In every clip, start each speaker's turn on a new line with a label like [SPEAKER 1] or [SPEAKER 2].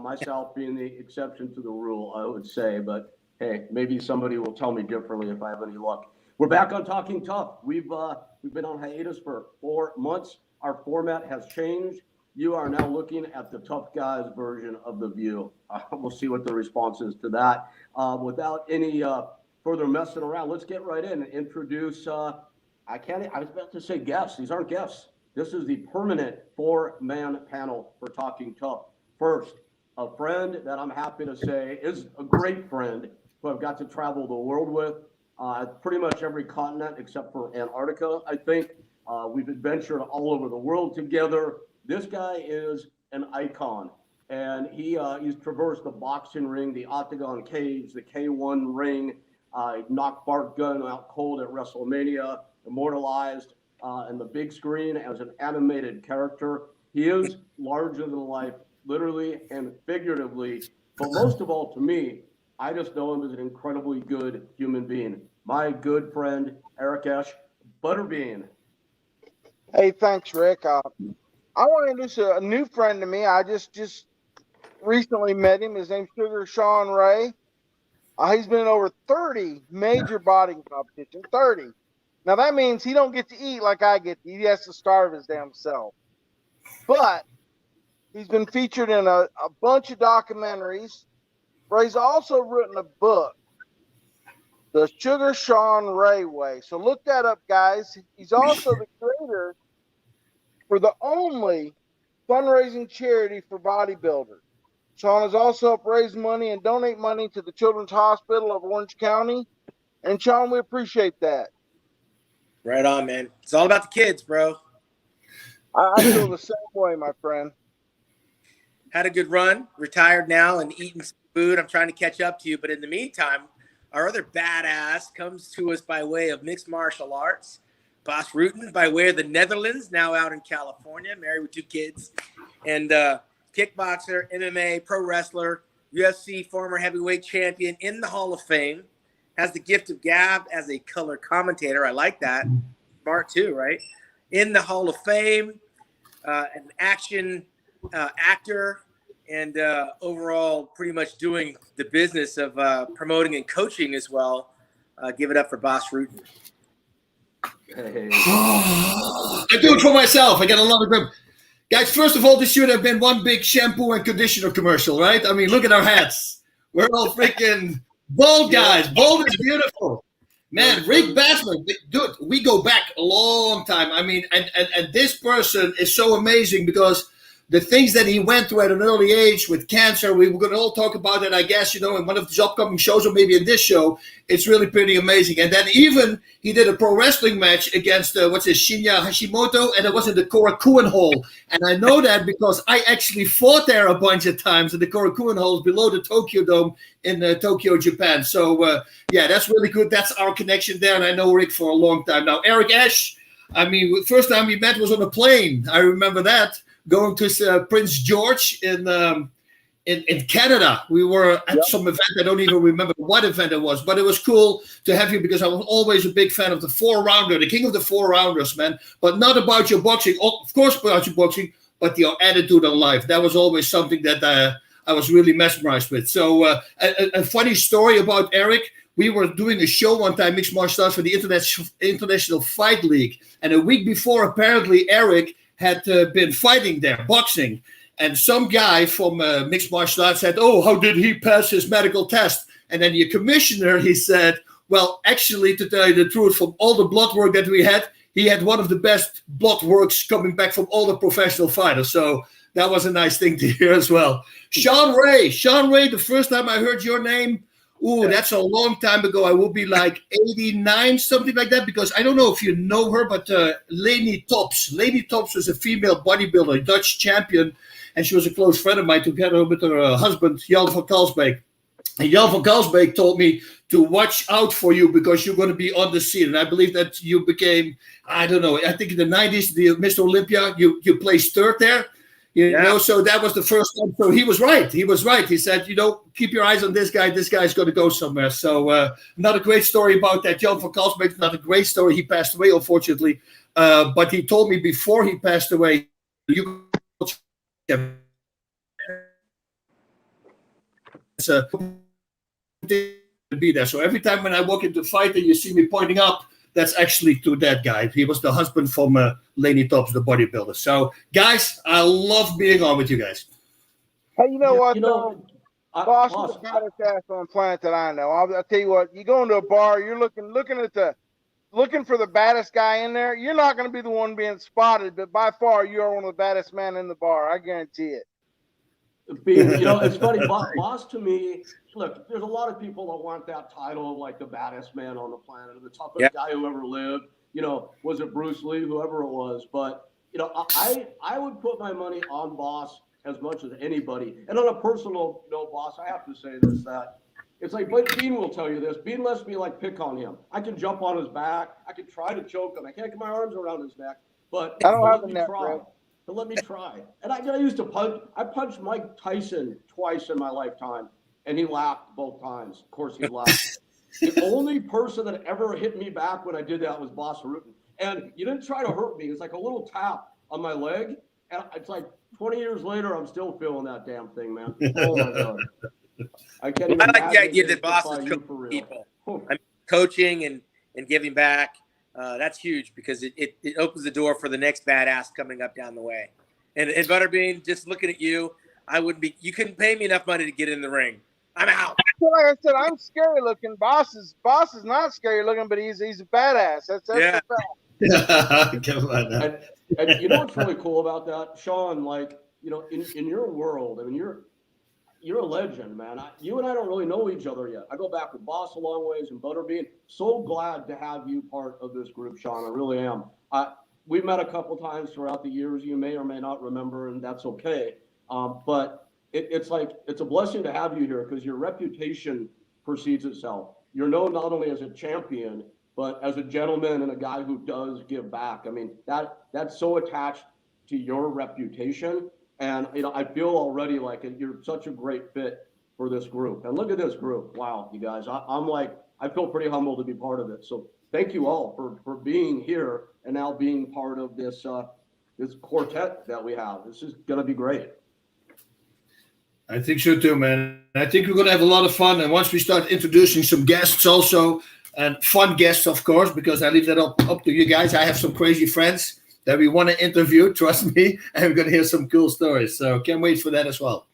[SPEAKER 1] Myself being the exception to the rule, I would say. But hey, maybe somebody will tell me differently if I have any luck. We're back on Talking Tough. We've been on hiatus for 4 months. Our format has changed. You are now looking at the tough guys version of The View. We'll see what the response is to that. Without any further messing around, let's get right in and introduce. I was about to say guests. These aren't guests. This is the permanent 4-man panel for Talking Tough. First, a friend that I'm happy to say is a great friend who I've got to travel the world with. Pretty much every continent except for Antarctica, I think. We've adventured all over the world together. This guy is an icon, and he's traversed the boxing ring, the octagon cage, the K1 ring. Knocked Bart Gunn out cold at WrestleMania, immortalized in the big screen as an animated character. He is larger than life, literally and figuratively. But most of all, to me, I just know him as an incredibly good human being. My good friend, Eric Esch, Butterbean.
[SPEAKER 2] Hey, thanks, Rick. I want to introduce a new friend to me. I just recently met him. His name's Sugar Shawn Ray. He's been in over 30 major bodybuilding competitions. 30. Now, that means he don't get to eat like I get to eat. He has to starve his damn self. But he's been featured in a bunch of documentaries. But he's also written a book, The Sugar Shawn Ray Way. So look that up, guys. He's also the creator for the only fundraising charity for bodybuilders. Shawn has also helped raise money and donate money to the Children's Hospital of Orange County. And Shawn, we appreciate that.
[SPEAKER 3] Right on, man. It's all about the kids, bro.
[SPEAKER 2] I feel the same way, my friend.
[SPEAKER 3] Had a good run, retired now, and eating some food. I'm trying to catch up to you. But in the meantime, our other badass comes to us by way of mixed martial arts. Bas Rutten, by way of the Netherlands, now out in California, married with 2 kids. And kickboxer, MMA, pro wrestler, UFC former heavyweight champion in the Hall of Fame. Has the gift of gab as a color commentator. I like that. Smart too, right? In the Hall of Fame, an action actor, and overall pretty much doing the business of promoting and coaching as well. Give it up for Bas Rutten.
[SPEAKER 1] Hey.
[SPEAKER 4] I do it for myself. I get a lot of them. Guys, first of all, this should have been one big shampoo and conditioner commercial, right? I mean, look at our hats. We're all freaking bald guys. Bald is beautiful. Man, Rick Bassman, dude, we go back a long time. I mean, and this person is so amazing because the things that he went through at an early age with cancer, we were going to all talk about it, I guess, in one of his upcoming shows or maybe in this show. It's really pretty amazing. And then even he did a pro wrestling match against, Shinya Hashimoto, and it was in the Korakuen Hall. And I know that because I actually fought there a bunch of times in the Korakuen Halls below the Tokyo Dome in Tokyo, Japan. So, yeah, that's really good. That's our connection there. And I know Rick for a long time. Now, Eric Esch, I mean, the first time we met was on a plane. I remember that. Going to Prince George in Canada. We were at some event. I don't even remember what event it was, but it was cool to have you because I was always a big fan of the 4-rounder, the king of the 4-rounders, man. But not about your boxing. Of course, about your boxing, but your attitude on life. That was always something that I was really mesmerized with. So a funny story about Eric. We were doing a show one time, mixed martial arts for the International Fight League. And a week before, apparently, Eric had been fighting there, boxing. And some guy from mixed martial arts said, "Oh, how did he pass his medical test?" And then the commissioner, he said, "Well, actually, to tell you the truth, from all the blood work that we had, he had one of the best blood works coming back from all the professional fighters." So that was a nice thing to hear as well. Shawn Ray, the first time I heard your name, that's a long time ago. I will be like 89, something like that, because I don't know if you know her, but Leni Tops. Leni Tops was a female bodybuilder, Dutch champion, and she was a close friend of mine together with her husband, Jan van Kalsbeek. And Jan van Kalsbeek told me to watch out for you because you're going to be on the scene. And I believe that you became, I don't know, I think in the 90s, the Mr. Olympia, you placed 3rd there. You know, so that was the first time. So he was right. He said, keep your eyes on this guy. This guy's going to go somewhere. So not a great story about that. Jan van Kalsbeek, not a great story. He passed away, unfortunately. But he told me before he passed away, It's a to be there. So every time when I walk into a fight and you see me pointing up, that's actually to that guy. He was the husband from Laney Tops, the bodybuilder. So, guys, I love being on with you guys.
[SPEAKER 2] Hey, you know what? Boss
[SPEAKER 1] Boss,
[SPEAKER 2] is the baddest ass on the planet that I know. I'll tell you what. You go into a bar, you're looking for the baddest guy in there. You're not going to be the one being spotted, but by far you are one of the baddest men in the bar. I guarantee it.
[SPEAKER 1] it's funny. Boss to me, look, there's a lot of people that want that title of like the baddest man on the planet, or the toughest guy who ever lived. Was it Bruce Lee, whoever it was? But I would put my money on Boss as much as anybody. And on a personal note, Boss, I have to say this, that it's like Bean will tell you this. Bean lets me like pick on him. I can jump on his back. I can try to choke him. I can't get my arms around his neck, but
[SPEAKER 2] I don't have
[SPEAKER 1] let
[SPEAKER 2] a
[SPEAKER 1] me
[SPEAKER 2] neck,
[SPEAKER 1] try.
[SPEAKER 2] bro.
[SPEAKER 1] But let me try. And I used to punch. I punched Mike Tyson twice in my lifetime, and he laughed both times. Of course, he laughed. The only person that ever hit me back when I did that was Boss Rutten. And you didn't try to hurt me. It's like a little tap on my leg, and it's like 20 years later, I'm still feeling that damn thing, man. Oh my god! I can't even.
[SPEAKER 3] I like the idea that
[SPEAKER 1] Boss
[SPEAKER 3] Boss is coaching people. I mean, coaching and giving back. That's huge because it opens the door for the next badass coming up down the way. And Butterbean, just looking at you, you couldn't pay me enough money to get in the ring. I'm out.
[SPEAKER 2] Like I said, I'm scary looking. Boss is not scary looking, but he's a badass. That's
[SPEAKER 3] yeah.
[SPEAKER 4] Come on now.
[SPEAKER 1] And you know what's really cool about that, Shawn? Like, in your world, I mean, you're a legend, man. You and I don't really know each other yet. I go back with Boss a long ways and Butterbean. So glad to have you part of this group, Shawn. I really am. We've met a couple times throughout the years. You may or may not remember, and that's okay. But it's a blessing to have you here because your reputation precedes itself. You're known not only as a champion, but as a gentleman and a guy who does give back. I mean, that's so attached to your reputation. And, I feel already like you're such a great fit for this group. And look at this group. Wow, you guys. I feel pretty humbled to be part of it. So thank you all for being here and now being part of this this quartet that we have. This is going to be great.
[SPEAKER 4] I think so too, man. I think we're going to have a lot of fun. And once we start introducing some guests also, and fun guests, of course, because I leave that up to you guys. I have some crazy friends that we want to interview, trust me, and we're going to hear some cool stories. So can't wait for that as well.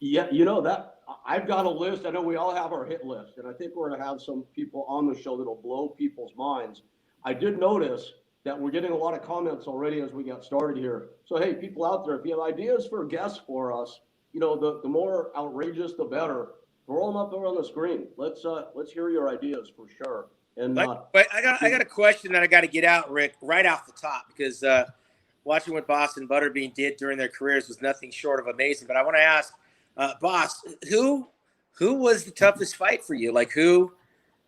[SPEAKER 1] Yeah, that I've got a list. I know we all have our hit list, and I think we're going to have some people on the show that'll blow people's minds. I did notice that we're getting a lot of comments already as we get started here. So, hey, people out there, if you have ideas for guests for us, the more outrageous, the better. Throw them up there on the screen. Let's hear your ideas for sure. And
[SPEAKER 3] but I got a question that I got to get out, Rick, right off the top, because watching what Boss and Butterbean did during their careers was nothing short of amazing. But I want to ask, Boss, who was the toughest fight for you? Like, who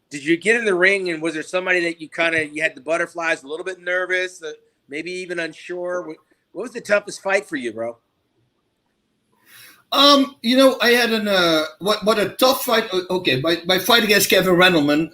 [SPEAKER 3] did you get in the ring, and was there somebody that you had the butterflies, a little bit nervous, maybe even unsure? What was the toughest fight for you, bro?
[SPEAKER 4] I had what a tough fight. Okay, my fight against Kevin Randleman,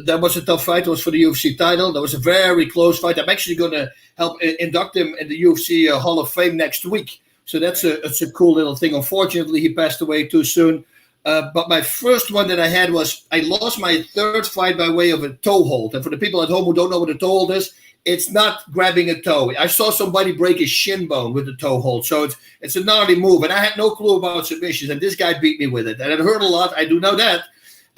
[SPEAKER 4] that was a tough fight. It was for the UFC title. That was a very close fight. I'm actually going to help induct him in the UFC Hall of Fame next week. So that's a cool little thing. Unfortunately, he passed away too soon. But my first one that I had was I lost my third fight by way of a toe hold. And for the people at home who don't know what a toe hold is, it's not grabbing a toe. I saw somebody break his shin bone with the toe hold. So it's a gnarly move. And I had no clue about submissions. And this guy beat me with it. And it hurt a lot. I do know that.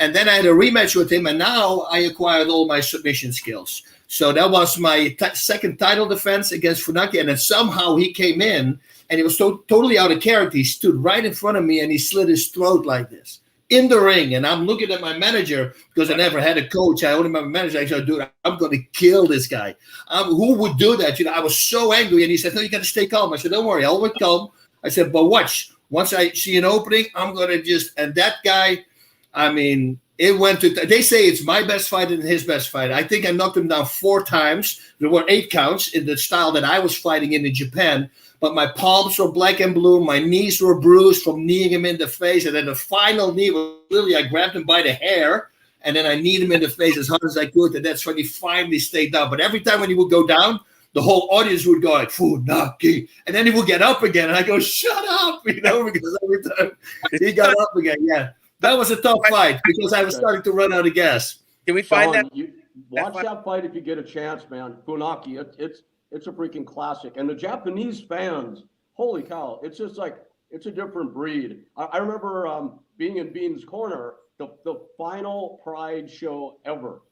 [SPEAKER 4] And then I had a rematch with him. And now I acquired all my submission skills. So that was my second title defense against Funaki. And then somehow he came in. And he was totally out of character. He stood right in front of me. And he slit his throat like this. In the ring, and I'm looking at my manager because I never had a coach. I only had my manager. I said, dude, I'm going to kill this guy. Who would do that? I was so angry. And he said, no, you got to stay calm. I said, don't worry, I'll be calm. I said, but watch. Once I see an opening, I'm going to and that guy, I mean, it went to, they say it's my best fight and his best fight. I think I knocked him down 4 times. There were 8 counts in the style that I was fighting in Japan. But my palms were black and blue. My knees were bruised from kneeing him in the face. And then the final knee was literally, I grabbed him by the hair. And then I kneed him in the face as hard as I could. And that's when he finally stayed down. But every time when he would go down, the whole audience would go like, Funaki. And then he would get up again. And I go, shut up, because every time he got up again. Yeah, that was a tough fight because I was starting to run out of gas.
[SPEAKER 3] Can we find
[SPEAKER 1] Shawn,
[SPEAKER 3] that?
[SPEAKER 1] Watch that fight if you get a chance, man. Funaki, it's a freaking classic. And the Japanese fans, holy cow, it's just like, it's a different breed. I remember being in Bean's Corner, the final Pride show ever.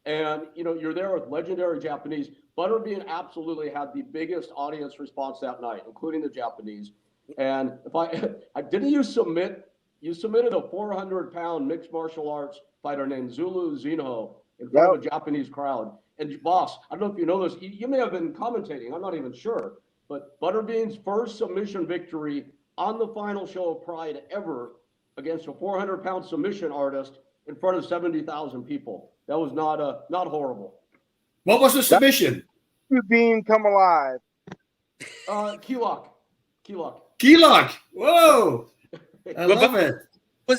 [SPEAKER 1] And, you're there with legendary Japanese. Butterbean absolutely had the biggest audience response that night, including the Japanese. And didn't you submitted a 400-pound mixed martial arts fighter named Zulu Zinho in front of a Japanese crowd. And boss, I don't know if you know this, you may have been commentating, I'm not even sure, but Butterbean's first submission victory on the final show of Pride ever against a 400-pound submission artist in front of 70,000 people. That was not horrible.
[SPEAKER 4] What was the submission?
[SPEAKER 2] Bean come alive.
[SPEAKER 1] Key lock.
[SPEAKER 4] Whoa. I love it.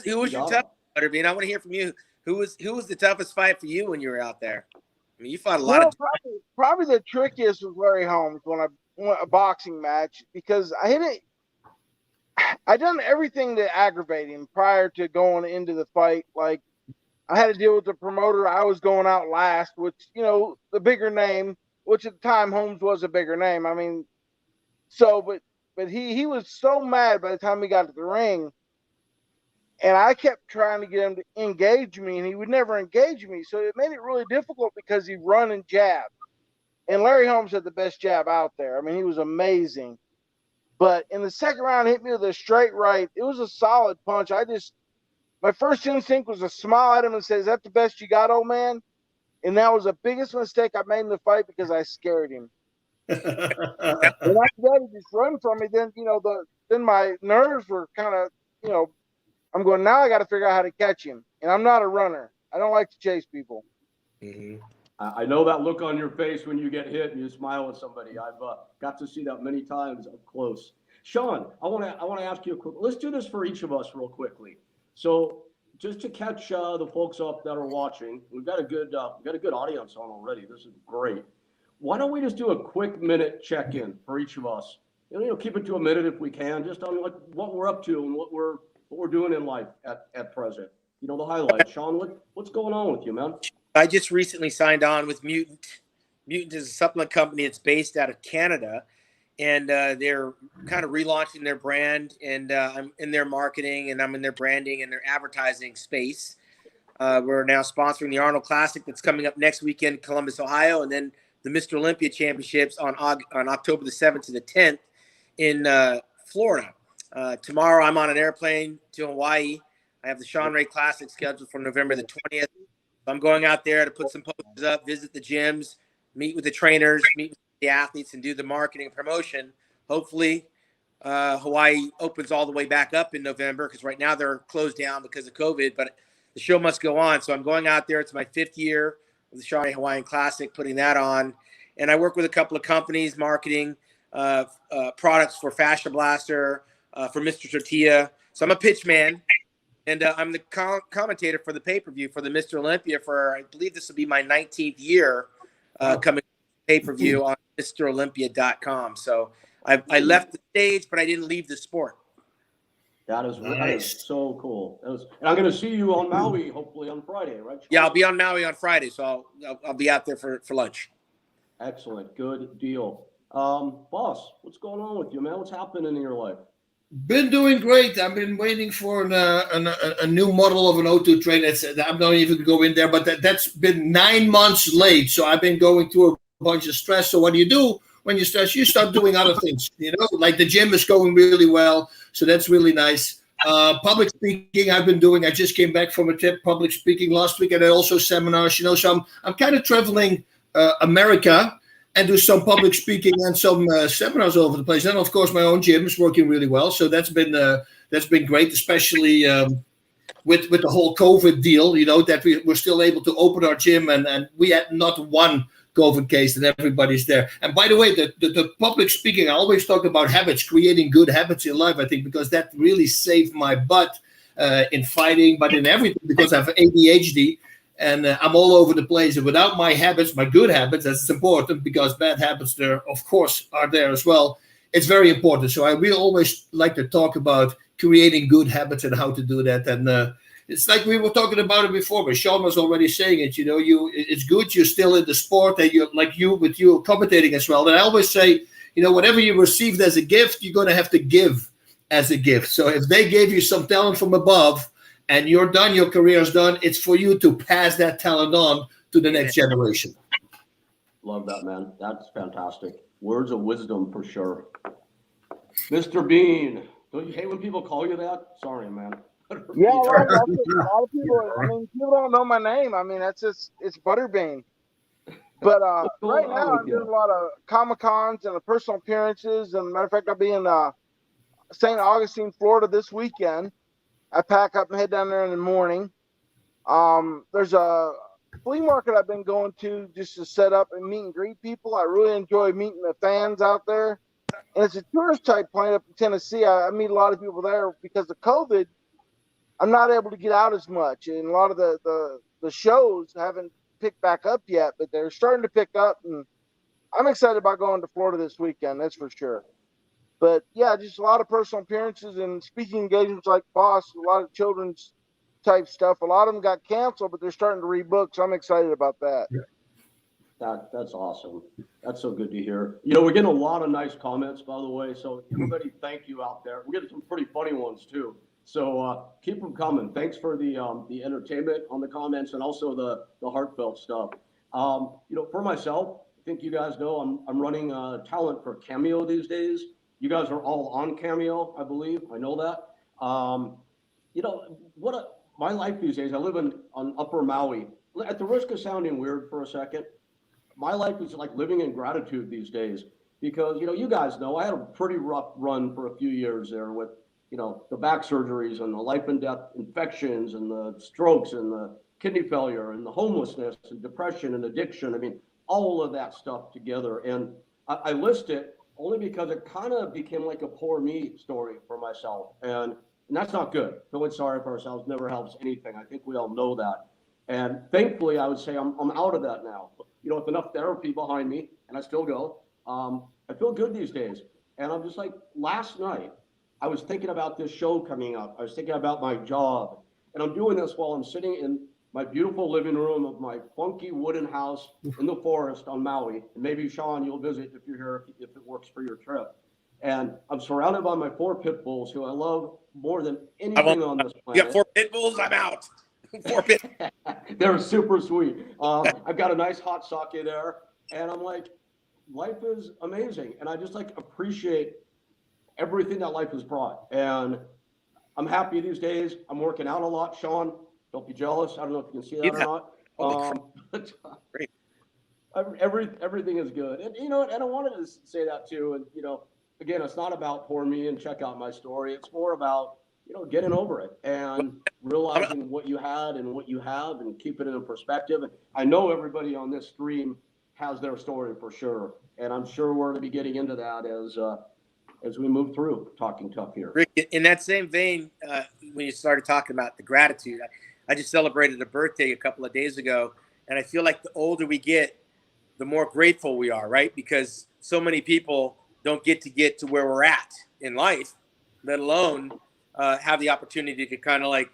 [SPEAKER 3] Who was your tough, Butterbean? I want to hear from you. Who was the toughest fight for you when you were out there? I mean, you fought a lot of.
[SPEAKER 2] Probably the trickiest was Larry Holmes when I won a boxing match because I done everything to aggravate him prior to going into the fight. Like I had to deal with the promoter. I was going out last, which the bigger name, which at the time Holmes was a bigger name. I mean, but he was so mad by the time he got to the ring. And I kept trying to get him to engage me, and he would never engage me. So it made it really difficult because he'd run and jab. And Larry Holmes had the best jab out there. I mean, he was amazing. But in the second round, hit me with a straight right. It was a solid punch. My first instinct was to smile at him and say, "Is that the best you got, old man?" And that was the biggest mistake I made in the fight because I scared him. And after that, he just run from me. Then, then my nerves were kind of, I'm going, now I got to figure out how to catch him. And I'm not a runner. I don't like to chase people.
[SPEAKER 3] Mm-hmm.
[SPEAKER 1] I know that look on your face when you get hit and you smile at somebody. I've got to see that many times up close. Shawn, I want to ask you a quick. Let's do this for each of us real quickly. So just to catch the folks up that are watching, we've got a good audience on already. This is great. Why don't we just do a quick minute check-in for each of us? Keep it to a minute if we can, just on what we're up to and what we're doing in life at present. The highlights. Shawn, what's going on with you, man?
[SPEAKER 3] I just recently signed on with Mutant. Mutant is a supplement company. It's based out of Canada, and they're kind of relaunching their brand. And I'm in their marketing, and I'm in their branding and their advertising space. We're now sponsoring the Arnold Classic that's coming up next weekend in Columbus, Ohio, and then the Mr. Olympia Championships on October the 7th to the 10th in Florida. Tomorrow I'm on an airplane to Hawaii. I have the Shawn Ray Classic scheduled for November the 20th. I'm going out there to put some posters up, visit the gyms, meet with the trainers, meet with the athletes, and do the marketing and promotion. Hopefully, Hawaii opens all the way back up in November because right now they're closed down because of COVID, but the show must go on. So I'm going out there. It's my 5th year of the Shawn Ray Hawaiian Classic, putting that on. And I work with a couple of companies marketing products for Fascia Blaster, for Mr. Tortilla. So I'm a pitch man. And I'm the commentator for the pay-per-view for the Mr. Olympia for, I believe this will be my 19th year coming pay-per-view on MrOlympia.com. So I left the stage, but I didn't leave the sport.
[SPEAKER 1] That is so cool. And I'm going to see you on Maui, hopefully on Friday, right?
[SPEAKER 3] Yeah, I'll be on Maui on Friday, so I'll be out there for lunch.
[SPEAKER 1] Excellent. Good deal. Boss, what's going on with you, man? What's happening in your life?
[SPEAKER 4] Been doing great. I've been waiting for a new model of an O2 trainer. I'm not even going to go in there, but that's been 9 months late. So I've been going through a bunch of stress. So what do you do when you stress? You start doing other things, like the gym is going really well. So that's really nice. Public speaking I've been doing. I just came back from a trip public speaking last week, and also seminars, so I'm kind of traveling America and do some public speaking and some seminars all over the place. And of course, my own gym is working really well. So that's been great, especially with the whole COVID deal. That we're still able to open our gym, and we had not one COVID case, and everybody's there. And by the way, the public speaking, I always talk about habits, creating good habits in life. I think because that really saved my butt in fighting, but in everything, because I have ADHD. and I'm all over the place. And without my habits, my good habits, that's important because bad habits there, of course, are there as well. It's very important. So I really always like to talk about creating good habits and how to do that. And it's like we were talking about it before, but Shawn was already saying it. You know, it's good you're still in the sport, and you're like with you commentating as well. And I always say, you know, whatever you received as a gift, you're going to have to give as a gift. So if they gave you some talent from above and you're done, your career's done, it's for you to pass that talent on to the next generation.
[SPEAKER 1] Love that, man. That's fantastic. Words of wisdom for sure. Mr. Bean, don't you hate when people call you that? Sorry, man.
[SPEAKER 2] Yeah, a lot of people. I mean, people don't know my name. I mean, it's Butterbean. But right now, I'm doing a lot of Comic-Cons and personal appearances. And matter of fact, I'll be in St. Augustine, Florida this weekend. I pack up and head down there in the morning. There's a flea market I've been going to just to set up and meet and greet people. I really enjoy meeting the fans out there. And it's a tourist type plant up in Tennessee. I meet a lot of people there because of COVID. I'm not able to get out as much, and a lot of the shows haven't picked back up yet, but they're starting to pick up, and I'm excited about going to Florida this weekend, that's for sure. But yeah, just a lot of personal appearances and speaking engagements like Boss, a lot of children's type stuff. A lot of them got canceled, but they're starting to rebook, so I'm excited about that.
[SPEAKER 1] That's awesome. That's so good to hear. You know, we're getting a lot of nice comments, by the way, so everybody, thank you out there. We're getting some pretty funny ones too. So keep them coming. Thanks for the entertainment on the comments and also the heartfelt stuff. You know, for myself, I think you guys know I'm running talent for Cameo these days. You guys are all on Cameo, I believe. I know that. You know, my life these days, I live on Upper Maui. At the risk of sounding weird for a second, my life is like living in gratitude these days because, you know, you guys know I had a pretty rough run for a few years there with, you know, the back surgeries and the life and death infections and the strokes and the kidney failure and the homelessness and depression and addiction. I mean, all of that stuff together. And I list it only because it kind of became like a poor me story for myself. And that's not good. Feeling sorry for ourselves never helps anything. I think we all know that. And thankfully, I would say I'm out of that now. You know, with enough therapy behind me, and I still go, I feel good these days. And I'm just like, last night, I was thinking about this show coming up. I was thinking about my job. And I'm doing this while I'm sitting in my beautiful living room of my funky wooden house in the forest on Maui. And maybe, Shawn, you'll visit if you're here, if it works for your trip. And I'm surrounded by my 4 pit bulls who I love more than anything on this planet.
[SPEAKER 3] You got 4 pit bulls? I'm out. 4 pit.
[SPEAKER 1] They're super sweet. I've got a nice hot sake there. And I'm like, life is amazing. And I just like appreciate everything that life has brought. And I'm happy these days. I'm working out a lot. Shawn, don't be jealous. I don't know if you can see that or not.
[SPEAKER 3] Great.
[SPEAKER 1] Everything is good. And, you know, and I wanted to say that too. And, you know, again, it's not about poor me and check out my story. It's more about, you know, getting over it and realizing what you had and what you have and keep it in perspective. And I know everybody on this stream has their story for sure. And I'm sure we're going to be getting into that as we move through Talking Tough here.
[SPEAKER 3] Rick, in that same vein, when you started talking about the gratitude, I just celebrated a birthday a couple of days ago, and I feel like the older we get, the more grateful we are, right? Because so many people don't get to where we're at in life, let alone have the opportunity to kind of like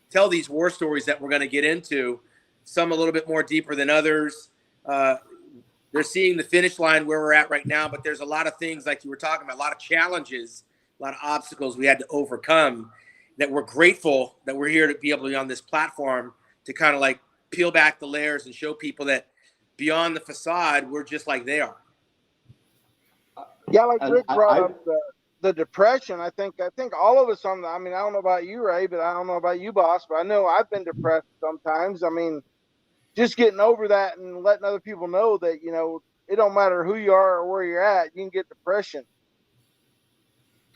[SPEAKER 3] tell these war stories that we're going to get into, some a little bit more deeper than others. They're seeing the finish line where we're at right now, but there's a lot of things like you were talking about, a lot of challenges, a lot of obstacles we had to overcome that we're grateful that we're here to be able to be on this platform to kind of like peel back the layers and show people that beyond the facade, we're just like they are.
[SPEAKER 2] Yeah, like Rick brought up the depression. I think all of us I mean, I don't know about you, Ray, but I don't know about you, Boss, but I know I've been depressed sometimes. I mean, just getting over that and letting other people know that, you know, it don't matter who you are or where you're at, you can get depression.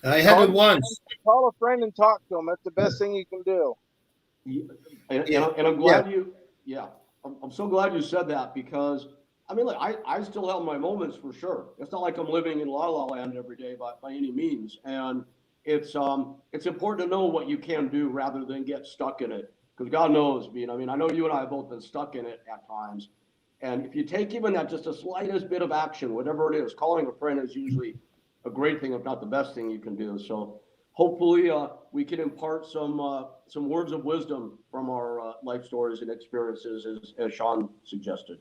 [SPEAKER 4] I had it once.
[SPEAKER 2] Call a friend and talk to them. That's the best thing you can do.
[SPEAKER 1] And I'm glad I'm so glad you said that because, I mean, look, I still have my moments for sure. It's not like I'm living in La La Land every day by any means. And it's important to know what you can do rather than get stuck in it. because God knows, I mean, I know you and I have both been stuck in it at times. And if you take even that just the slightest bit of action, whatever it is, calling a friend is usually a great thing, if not the best thing you can do. So hopefully we can impart some words of wisdom from our life stories and experiences, as Shawn suggested.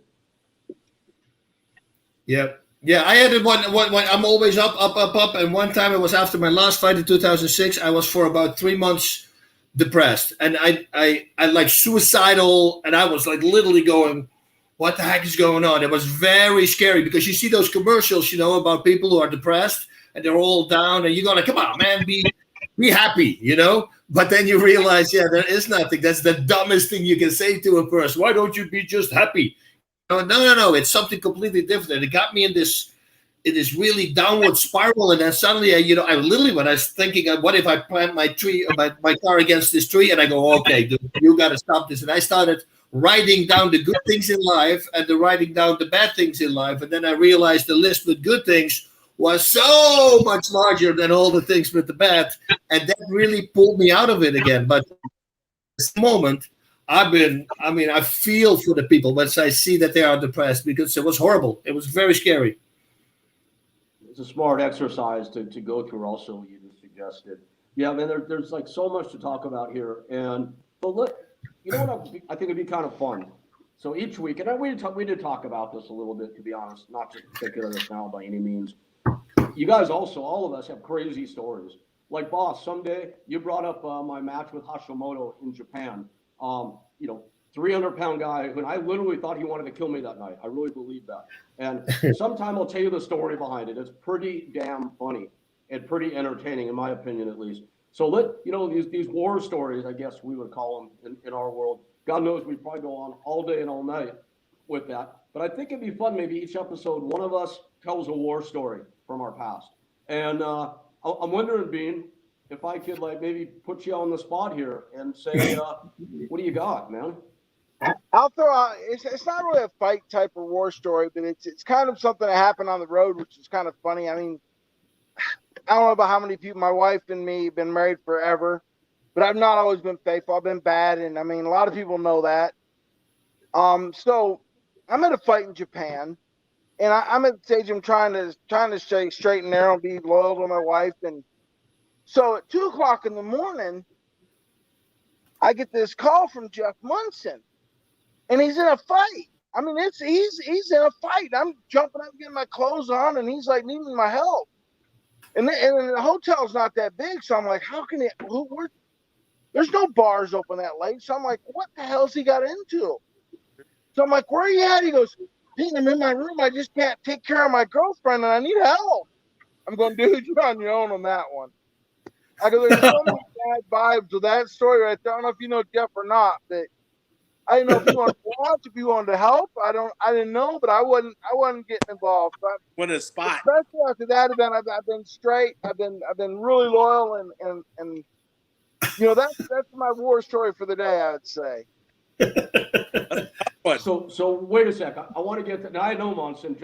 [SPEAKER 4] Yeah. Yeah, I had it one. I'm always up. And one time it was after my last fight in 2006. I was for about 3 months depressed, and I like suicidal, and I was like literally going, "What the heck is going on?" It was very scary because you see those commercials, you know, about people who are depressed and they're all down, and you're going, "Come on, man, be happy," you know. But then you realize, yeah, there is nothing. That's the dumbest thing you can say to a person. Why don't you be just happy? No. It's something completely different. It got me in this really downward spiral, and then suddenly, I literally, when I was thinking, what if I plant my car against this tree, and I go, okay, dude, you got to stop this. And I started writing down the good things in life and writing down the bad things in life, and then I realized the list with good things was so much larger than all the things with the bad, and that really pulled me out of it again. But at this moment, I feel for the people once I see that they are depressed, because it was horrible. It was very scary.
[SPEAKER 1] It's a smart exercise to go through also, you just suggested. Yeah, man, there's like so much to talk about here. But look, you know what I think it'd be kind of fun. So each week, and we did talk about this a little bit, to be honest, not just thinking of this now by any means. You guys also, all of us have crazy stories. Like, boss, someday you brought up my match with Hashimoto in Japan. 300-pound guy, and I literally thought he wanted to kill me that night. I really believe that. And sometime I'll tell you the story behind it. It's pretty damn funny and pretty entertaining, in my opinion, at least. So these war stories, I guess we would call them in our world. God knows we probably go on all day and all night with that. But I think it'd be fun, maybe each episode, one of us tells a war story from our past. And I'm wondering, Bean, if I could maybe put you on the spot here and say, what do you got, man?
[SPEAKER 2] I'll throw out. It's not really a fight type of war story, but it's kind of something that happened on the road, which is kind of funny. I mean, I don't know about how many people. My wife and me have been married forever, but I've not always been faithful. I've been bad, and I mean, a lot of people know that. So I'm at a fight in Japan, and I'm at the stage I'm trying to stay straight and narrow, be loyal to my wife, and so at 2:00 in the morning, I get this call from Jeff Munson. And he's in a fight. I mean, he's in a fight. I'm jumping up, getting my clothes on, and he's like needing my help. And the hotel's not that big, so I'm like, how can it? There's no bars open that late. So I'm like, what the hell's he got into? So I'm like, where are you at? He goes, Pete, I'm in my room. I just can't take care of my girlfriend, and I need help. I'm going, dude, you're on your own on that one. I go, there's so many bad vibes with that story right there. I don't know if you know Jeff or not, but I didn't know if you wanted to watch, if you wanted to help. I didn't know, but I wasn't getting involved. But
[SPEAKER 3] What a spot.
[SPEAKER 2] especially after that event, I've been straight. I've been really loyal, and that's my war story for the day, I would say.
[SPEAKER 1] So wait a sec. I want to get to. Now I know Munson,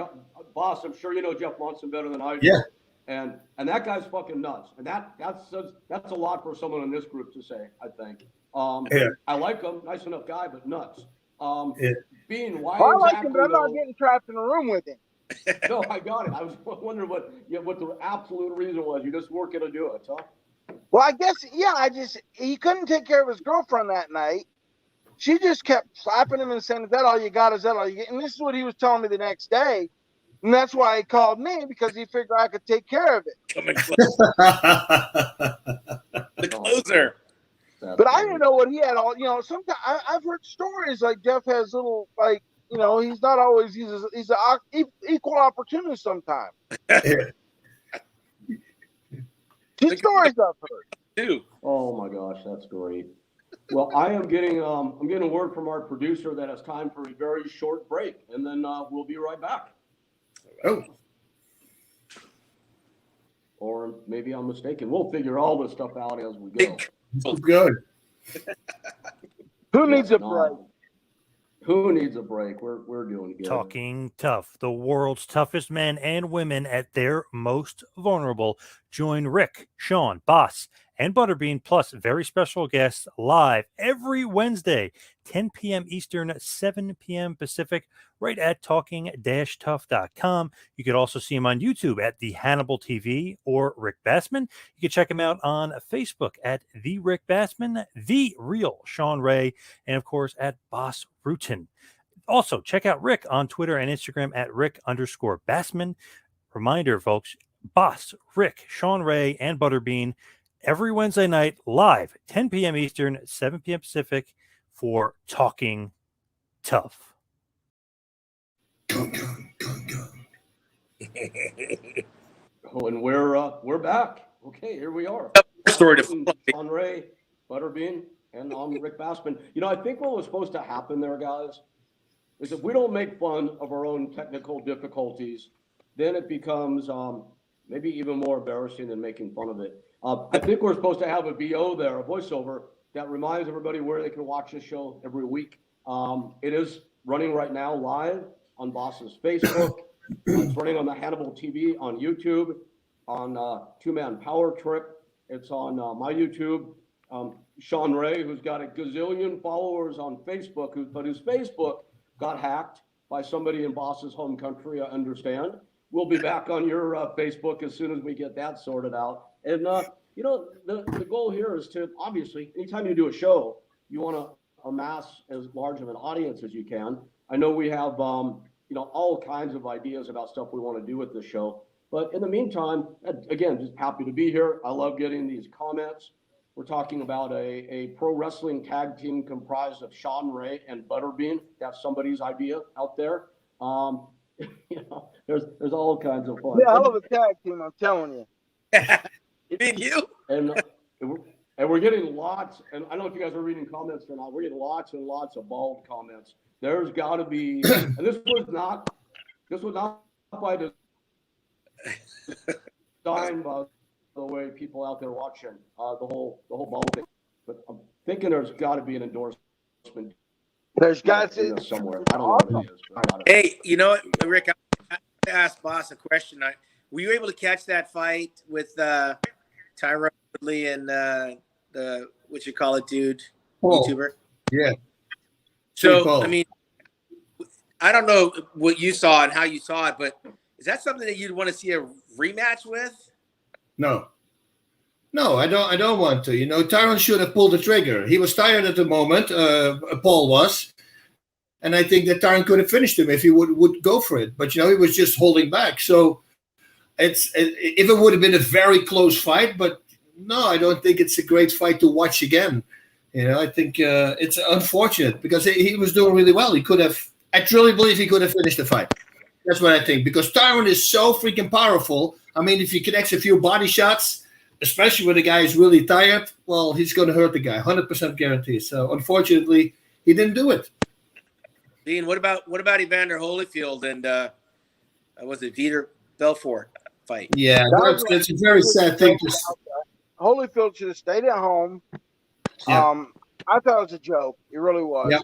[SPEAKER 1] boss. I'm sure you know Jeff Munson better than I do.
[SPEAKER 4] Yeah.
[SPEAKER 1] And that guy's fucking nuts. And that's a lot for someone in this group to say, I think.
[SPEAKER 4] Yeah.
[SPEAKER 1] I like him, nice enough guy, but nuts. Bean, why
[SPEAKER 2] I like
[SPEAKER 1] exactly,
[SPEAKER 2] him, but I'm not getting trapped in a room with him.
[SPEAKER 1] No, I got it. I was wondering what the absolute reason was. You just weren't going to do it, huh?
[SPEAKER 2] Well, I guess, yeah, he couldn't take care of his girlfriend that night. She just kept slapping him and saying, is that all you got? Is that all you get? And this is what he was telling me the next day. And that's why he called me, because he figured I could take care of it.
[SPEAKER 3] Coming close. The closer.
[SPEAKER 2] But I didn't know what he had all, sometimes I've heard stories like Jeff has little, he's not always, he's an equal opportunity sometimes. Two stories I've heard.
[SPEAKER 3] Two.
[SPEAKER 1] Oh my gosh, that's great. Well, I'm getting word from our producer that it's time for a very short break, and then we'll be right back.
[SPEAKER 4] Oh.
[SPEAKER 1] Or maybe I'm mistaken. We'll figure all this stuff out as we go.
[SPEAKER 4] Good.
[SPEAKER 2] Who needs a break?
[SPEAKER 1] Who needs a break? We're doing good.
[SPEAKER 5] Talking Tough, the world's toughest men and women at their most vulnerable. Join Rick, Shawn, Boss, and Butterbean, plus very special guests live every Wednesday, 10 p.m. Eastern, 7 p.m. Pacific, right at talking-tough.com. You could also see him on YouTube at The Hannibal TV or Rick Bassman. You can check him out on Facebook at The Rick Bassman, The Real Shawn Ray, and of course at Boss Rutten. Also, check out Rick on Twitter and Instagram at Rick_Bassman. Reminder, folks, Boss, Rick, Shawn Ray, and Butterbean every Wednesday night live, 10 p.m. Eastern, 7 p.m. Pacific for Talking Tough.
[SPEAKER 4] Gun, gun, gun, gun.
[SPEAKER 1] Oh, and we're back. Okay, here we are.
[SPEAKER 3] Story to
[SPEAKER 1] Shawn Ray, Butterbean, and I'm Rick Bassman. You know, I think what was supposed to happen there, guys, is if we don't make fun of our own technical difficulties, then it becomes maybe even more embarrassing than making fun of it. I think we're supposed to have a VO there, a voiceover, that reminds everybody where they can watch this show every week. It is running right now live on Boss's Facebook. It's running on the Hannibal TV on YouTube, on Two Man Power Trip. It's on my YouTube. Shawn Ray, who's got a gazillion followers on Facebook, but whose Facebook got hacked by somebody in Boss's home country, I understand. We'll be back on your Facebook as soon as we get that sorted out. And, you know, the goal here is to, obviously, anytime you do a show, you want to amass as large of an audience as you can. I know we have, you know, all kinds of ideas about stuff we want to do with this show. But in the meantime, again, just happy to be here. I love getting these comments. We're talking about a pro wrestling tag team comprised of Shawn Ray and Butterbean. That's somebody's idea out there. You know, there's all kinds of fun.
[SPEAKER 2] Yeah, I love a tag team, I'm telling you.
[SPEAKER 3] Me and you.
[SPEAKER 1] And we're getting lots, and I don't know if you guys are reading comments or not, we're getting lots and lots of bald comments. There's got to be, and this was not by design, by the way people out there watching the whole bald thing. But I'm thinking there's got to be an endorsement.
[SPEAKER 2] There's got to
[SPEAKER 1] somewhere. I don't know what it is. But I gotta-
[SPEAKER 3] Hey, you know what, Rick? I asked Boss a question. Were you able to catch that fight with Tyrone Woodley and the what you call it, dude,
[SPEAKER 4] Paul.
[SPEAKER 3] YouTuber?
[SPEAKER 4] Yeah.
[SPEAKER 3] So
[SPEAKER 4] Paul.
[SPEAKER 3] I mean, I don't know what you saw and how you saw it, but is that something that you'd want to see a rematch with?
[SPEAKER 4] No, I don't want to. You know, Tyrone should have pulled the trigger. He was tired at the moment. Paul was, and I think that Tyrone could have finished him if he would go for it. But you know, he was just holding back. So if it would have been a very close fight, but no, I don't think it's a great fight to watch again. You know, I think it's unfortunate because he was doing really well. He could have. I truly believe he could have finished the fight. That's what I think, because Tyrone is so freaking powerful. I mean, if he connects a few body shots, especially when the guy is really tired, well, he's going to hurt the guy, 100% guarantee. So, unfortunately, he didn't do it.
[SPEAKER 3] Dean, what about Evander Holyfield and was it Vitor Belfort fight?
[SPEAKER 4] Yeah, that's a very sad thing to see.
[SPEAKER 2] Holyfield should have stayed at home.
[SPEAKER 4] Yeah.
[SPEAKER 2] I thought it was a joke. It really was.
[SPEAKER 4] Yep.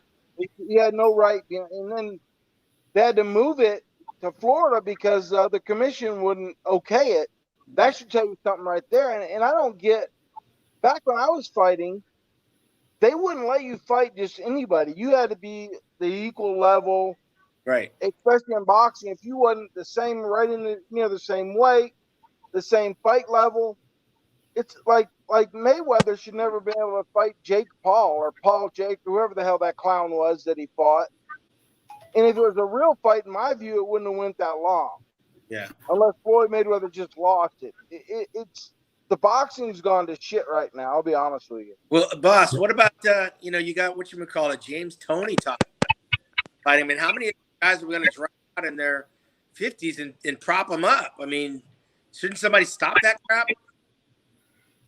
[SPEAKER 2] He had no right, and then they had to move it to Florida because the commission wouldn't okay it. That should tell you something right there. And I don't get, back when I was fighting, they wouldn't let you fight just anybody. You had to be the equal level,
[SPEAKER 3] Right.
[SPEAKER 2] especially in boxing. If you wasn't the same, right in the same weight, the same fight level, it's like Mayweather should never be able to fight Jake Paul or Paul Jake, whoever the hell that clown was that he fought. And if it was a real fight, in my view, it wouldn't have went that long.
[SPEAKER 3] Yeah.
[SPEAKER 2] Unless Floyd Mayweather just lost it. It's the boxing's gone to shit right now. I'll be honest with you.
[SPEAKER 3] Well, Boss, what about you got whatchamacallit, James Toney talking about him, and how many guys are we going to drop out in their 50s and prop them up? I mean, shouldn't somebody stop that crap?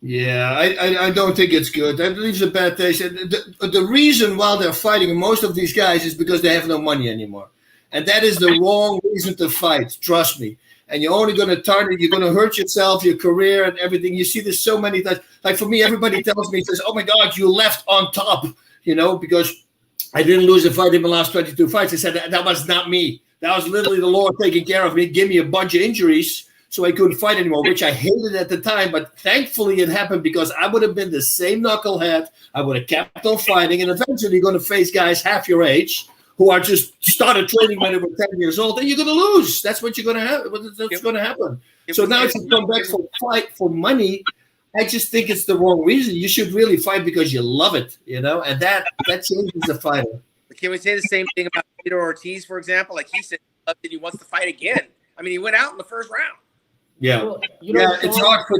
[SPEAKER 4] Yeah, I don't think it's good. I believe it's a bad taste. The reason why they're fighting most of these guys is because they have no money anymore. And that is the wrong reason to fight, trust me. And you're only going to target, you're going to hurt yourself, your career and everything. You see this so many times. Like for me, everybody tells me, says, oh my God, you left on top, because I didn't lose a fight in the last 22 fights. I said, that was not me. That was literally the Lord taking care of me, give me a bunch of injuries so I couldn't fight anymore, which I hated at the time. But thankfully it happened because I would have been the same knucklehead. I would have kept on fighting, and eventually you're going to face guys half your age who are just started training when they were 10 years old, and you're going to lose. That's what you're going to have. That's going to happen. So now if you come back for fight for money, I just think it's the wrong reason. You should really fight because you love it, and that changes the fighter.
[SPEAKER 3] Can we say the same thing about Peter Ortiz, for example? Like he said, he wants to fight again. I mean, he went out in the first round.
[SPEAKER 4] Yeah,
[SPEAKER 1] Well,
[SPEAKER 4] it's hard for.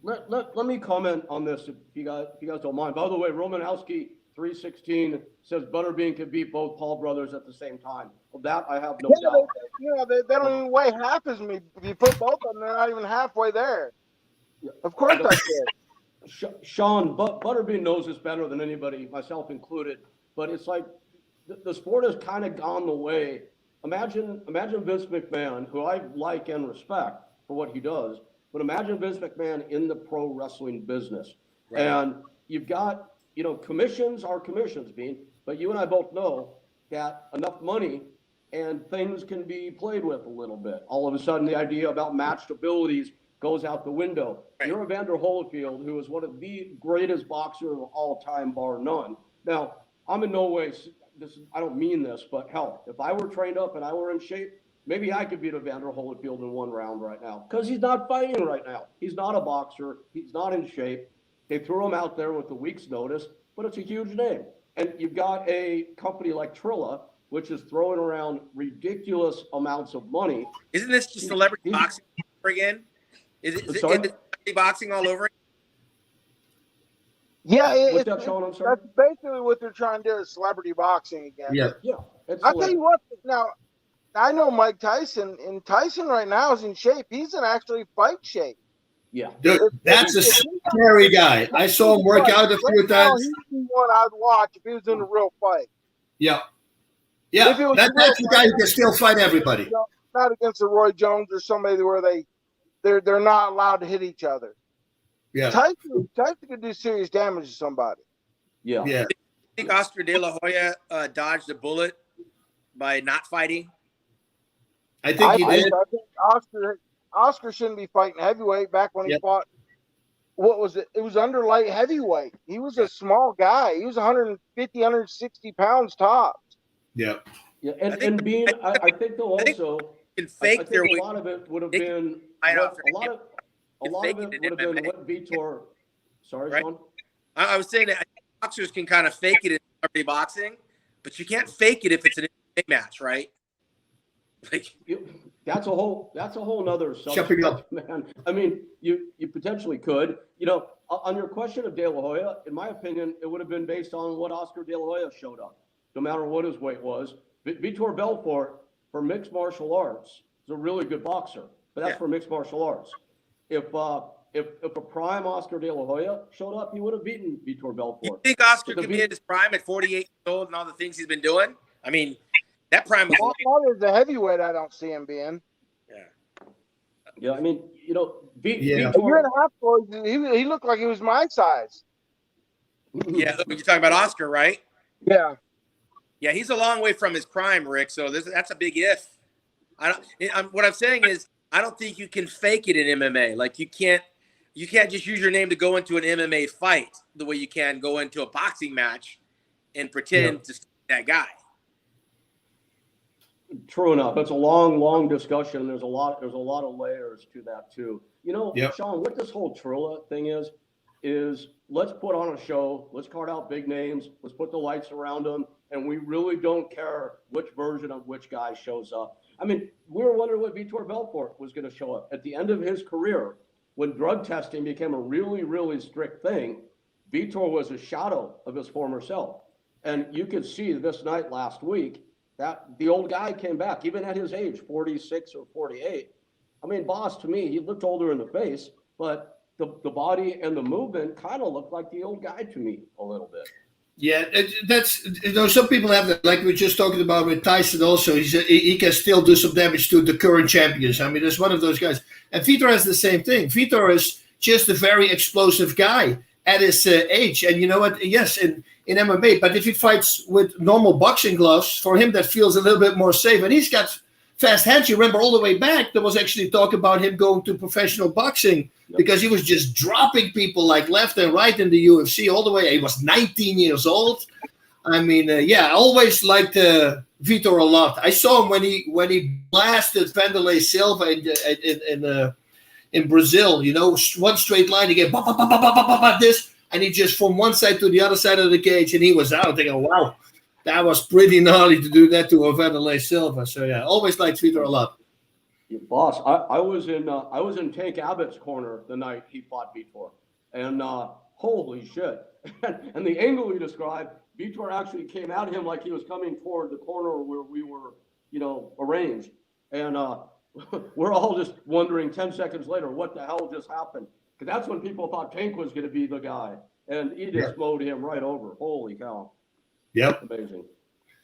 [SPEAKER 1] Let me comment on this if you guys don't mind. By the way, Romanowski 316 says Butterbean could beat both Paul brothers at the same time. Well, that I have no doubt.
[SPEAKER 2] They don't even weigh half as me. If you put both of them, they're not even halfway there. Of course I could.
[SPEAKER 1] Shawn, Butterbean knows this better than anybody, myself included. But it's like the sport has kind of gone the way. Imagine Vince McMahon, who I like and respect for what he does, but imagine Vince McMahon in the pro wrestling business. Right. And you've got, commissions are commissions, Bean, but you and I both know that enough money and things can be played with a little bit. All of a sudden, the idea about matched abilities goes out the window. Right. You're Evander Holyfield, who is one of the greatest boxers of all time, bar none. Now, I'm in no way, I don't mean this, but hell, if I were trained up and I were in shape, maybe I could beat Evander Holyfield in one round right now because he's not fighting right now. He's not a boxer. He's not in shape. They threw him out there with a week's notice, but it's a huge name. And you've got a company like Trilla, which is throwing around ridiculous amounts of money.
[SPEAKER 3] Isn't this just celebrity boxing over again? Is it celebrity boxing all over again?
[SPEAKER 2] Yeah,
[SPEAKER 1] that's
[SPEAKER 2] basically what they're trying to do is celebrity boxing again.
[SPEAKER 1] Yeah.
[SPEAKER 2] I'll tell you what, now, I know Mike Tyson, and Tyson right now is in shape. He's in actually fight shape.
[SPEAKER 1] Yeah.
[SPEAKER 4] Dude, that's a scary guy. I saw him work out a few times.
[SPEAKER 2] He's one I'd watch if he was in a real fight.
[SPEAKER 4] Yeah. Yeah, that's the guy who can still fight everybody.
[SPEAKER 2] Not against a Roy Jones or somebody where they're not allowed to hit each other.
[SPEAKER 4] Yeah,
[SPEAKER 2] Tyson could do serious damage to somebody.
[SPEAKER 1] Yeah.
[SPEAKER 3] Do you think Oscar De La Hoya dodged a bullet by not fighting?
[SPEAKER 4] I think he did.
[SPEAKER 2] I think Oscar shouldn't be fighting heavyweight back when he fought. What was it? It was under light heavyweight. He was a small guy. He was 150, 160 pounds tops.
[SPEAKER 4] Yeah.
[SPEAKER 1] Yeah, and Bean, I think they'll also
[SPEAKER 3] can fake their
[SPEAKER 1] way. A lot of it would have been a lot of it would have been what Vitor. Sorry, right? Shawn?
[SPEAKER 3] I was saying that boxers can kind of fake it in celebrity boxing, but you can't fake it if it's an MMA match, right? Like
[SPEAKER 1] that's a whole nother subject, man. I mean, you potentially could. On your question of De La Hoya, in my opinion, it would have been based on what Oscar De La Hoya showed up, no matter what his weight was. Vitor Belfort, for mixed martial arts, is a really good boxer, but that's for mixed martial arts. If a prime Oscar De La Hoya showed up, he would have beaten Vitor Belfort.
[SPEAKER 3] You think Oscar could be at his prime at 48 years old and all the things he's been doing? I mean, that prime was
[SPEAKER 2] as a heavyweight, I don't see him being.
[SPEAKER 1] Yeah, I mean,
[SPEAKER 2] Vitor, a year and a half ago, he looked like he was my size.
[SPEAKER 3] Yeah, you're talking about Oscar, right?
[SPEAKER 2] Yeah.
[SPEAKER 3] Yeah, he's a long way from his prime, Rick. So that's a big if. What I'm saying is, I don't think you can fake it in MMA. Like you can't just use your name to go into an MMA fight the way you can go into a boxing match and pretend to be that guy.
[SPEAKER 1] True enough. It's a long discussion. There's a lot of layers to that too. Shawn, what this whole Trilla thing is let's put on a show, let's card out big names, let's put the lights around them, and we really don't care which version of which guy shows up. I mean, we were wondering what Vitor Belfort was going to show up. At the end of his career, when drug testing became a really, really strict thing, Vitor was a shadow of his former self. And you could see this night last week that the old guy came back, even at his age, 46 or 48. I mean, boss, to me, he looked older in the face, but the body and the movement kind of looked like the old guy to me a little bit.
[SPEAKER 4] Yeah, that's some people have that, like we were just talking about with Tyson. Also, he can still do some damage to the current champions. I mean, there's one of those guys, and Vitor has the same thing. Vitor is just a very explosive guy at his age, and you know what? Yes, in MMA, but if he fights with normal boxing gloves, for him that feels a little bit more safe, and he's got fast hands. You remember all the way back, there was actually talk about him going to professional boxing because he was just dropping people like left and right in the UFC all the way. He was 19 years old. I mean, I always liked Vitor a lot. I saw him when he blasted Vanderlei Silva in Brazil. You know, one straight line. He gave this, and he just from one side to the other side of the cage, and he was out. Thinking, wow, that was pretty gnarly to do that to a Vanderlei Silva. So yeah, always liked Vitor a lot.
[SPEAKER 1] Boss, I was in Tank Abbott's corner the night he fought Vitor, and holy shit! And the angle you described, Vitor actually came at him like he was coming toward the corner where we were, arranged, and we're all just wondering 10 seconds later what the hell just happened, because that's when people thought Tank was going to be the guy, and he just mowed him right over. Holy cow!
[SPEAKER 4] Yep,
[SPEAKER 1] amazing.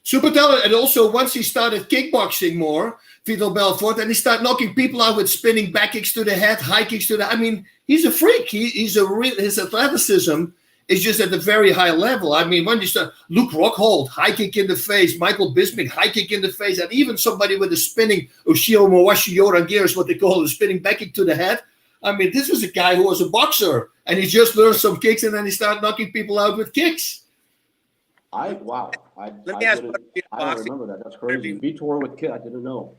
[SPEAKER 4] Super talented, and also once he started kickboxing more, Vitor Belfort, and he started knocking people out with spinning back kicks to the head, high kicks to the. I mean, he's a freak. His athleticism is just at a very high level. I mean, when you start, Luke Rockhold, high kick in the face, Michael Bisping, high kick in the face, and even somebody with a spinning Ushio Mawashi Yorangir is what they call it, a spinning back kick to the head. I mean, this was a guy who was a boxer, and he just learned some kicks, and then he started knocking people out with kicks.
[SPEAKER 3] Let me ask Butterbean
[SPEAKER 1] I don't remember that. That's crazy. Vitor with kid, I didn't know.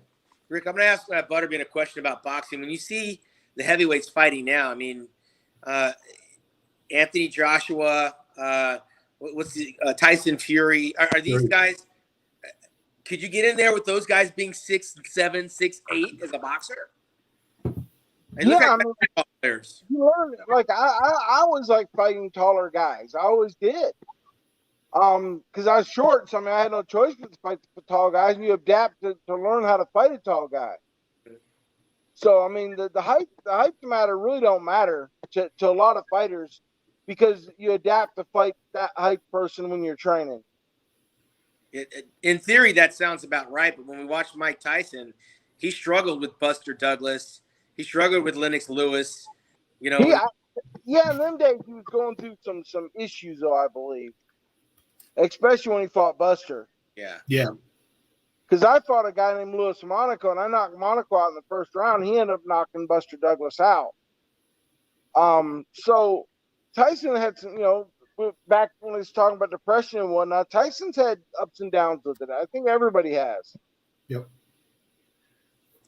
[SPEAKER 3] Rick, I'm going to ask Butterbean a question about boxing. When you see the heavyweights fighting now, I mean, Anthony Joshua, Tyson Fury, are these guys? Could you get in there with those guys being 6'7", 6'8" as a boxer? And look at players.
[SPEAKER 2] You learn, like I always like fighting taller guys. I always did. Because I was short, so I mean I had no choice but to fight the tall guys, and you adapt to learn how to fight a tall guy. So I mean the height matter really don't matter to a lot of fighters, because you adapt to fight that height person when you're training.
[SPEAKER 3] In theory, that sounds about right, but when we watched Mike Tyson, he struggled with Buster Douglas. He struggled with Lennox Lewis. You know.
[SPEAKER 2] In them days he was going through some issues, though, I believe. Especially when he fought Buster.
[SPEAKER 4] Yeah.
[SPEAKER 2] Because I fought a guy named Louis Monaco, and I knocked Monaco out in the first round. He ended up knocking Buster Douglas out. So Tyson had some, back when he was talking about depression and whatnot, Tyson's had ups and downs with it. I think everybody has.
[SPEAKER 4] Yep.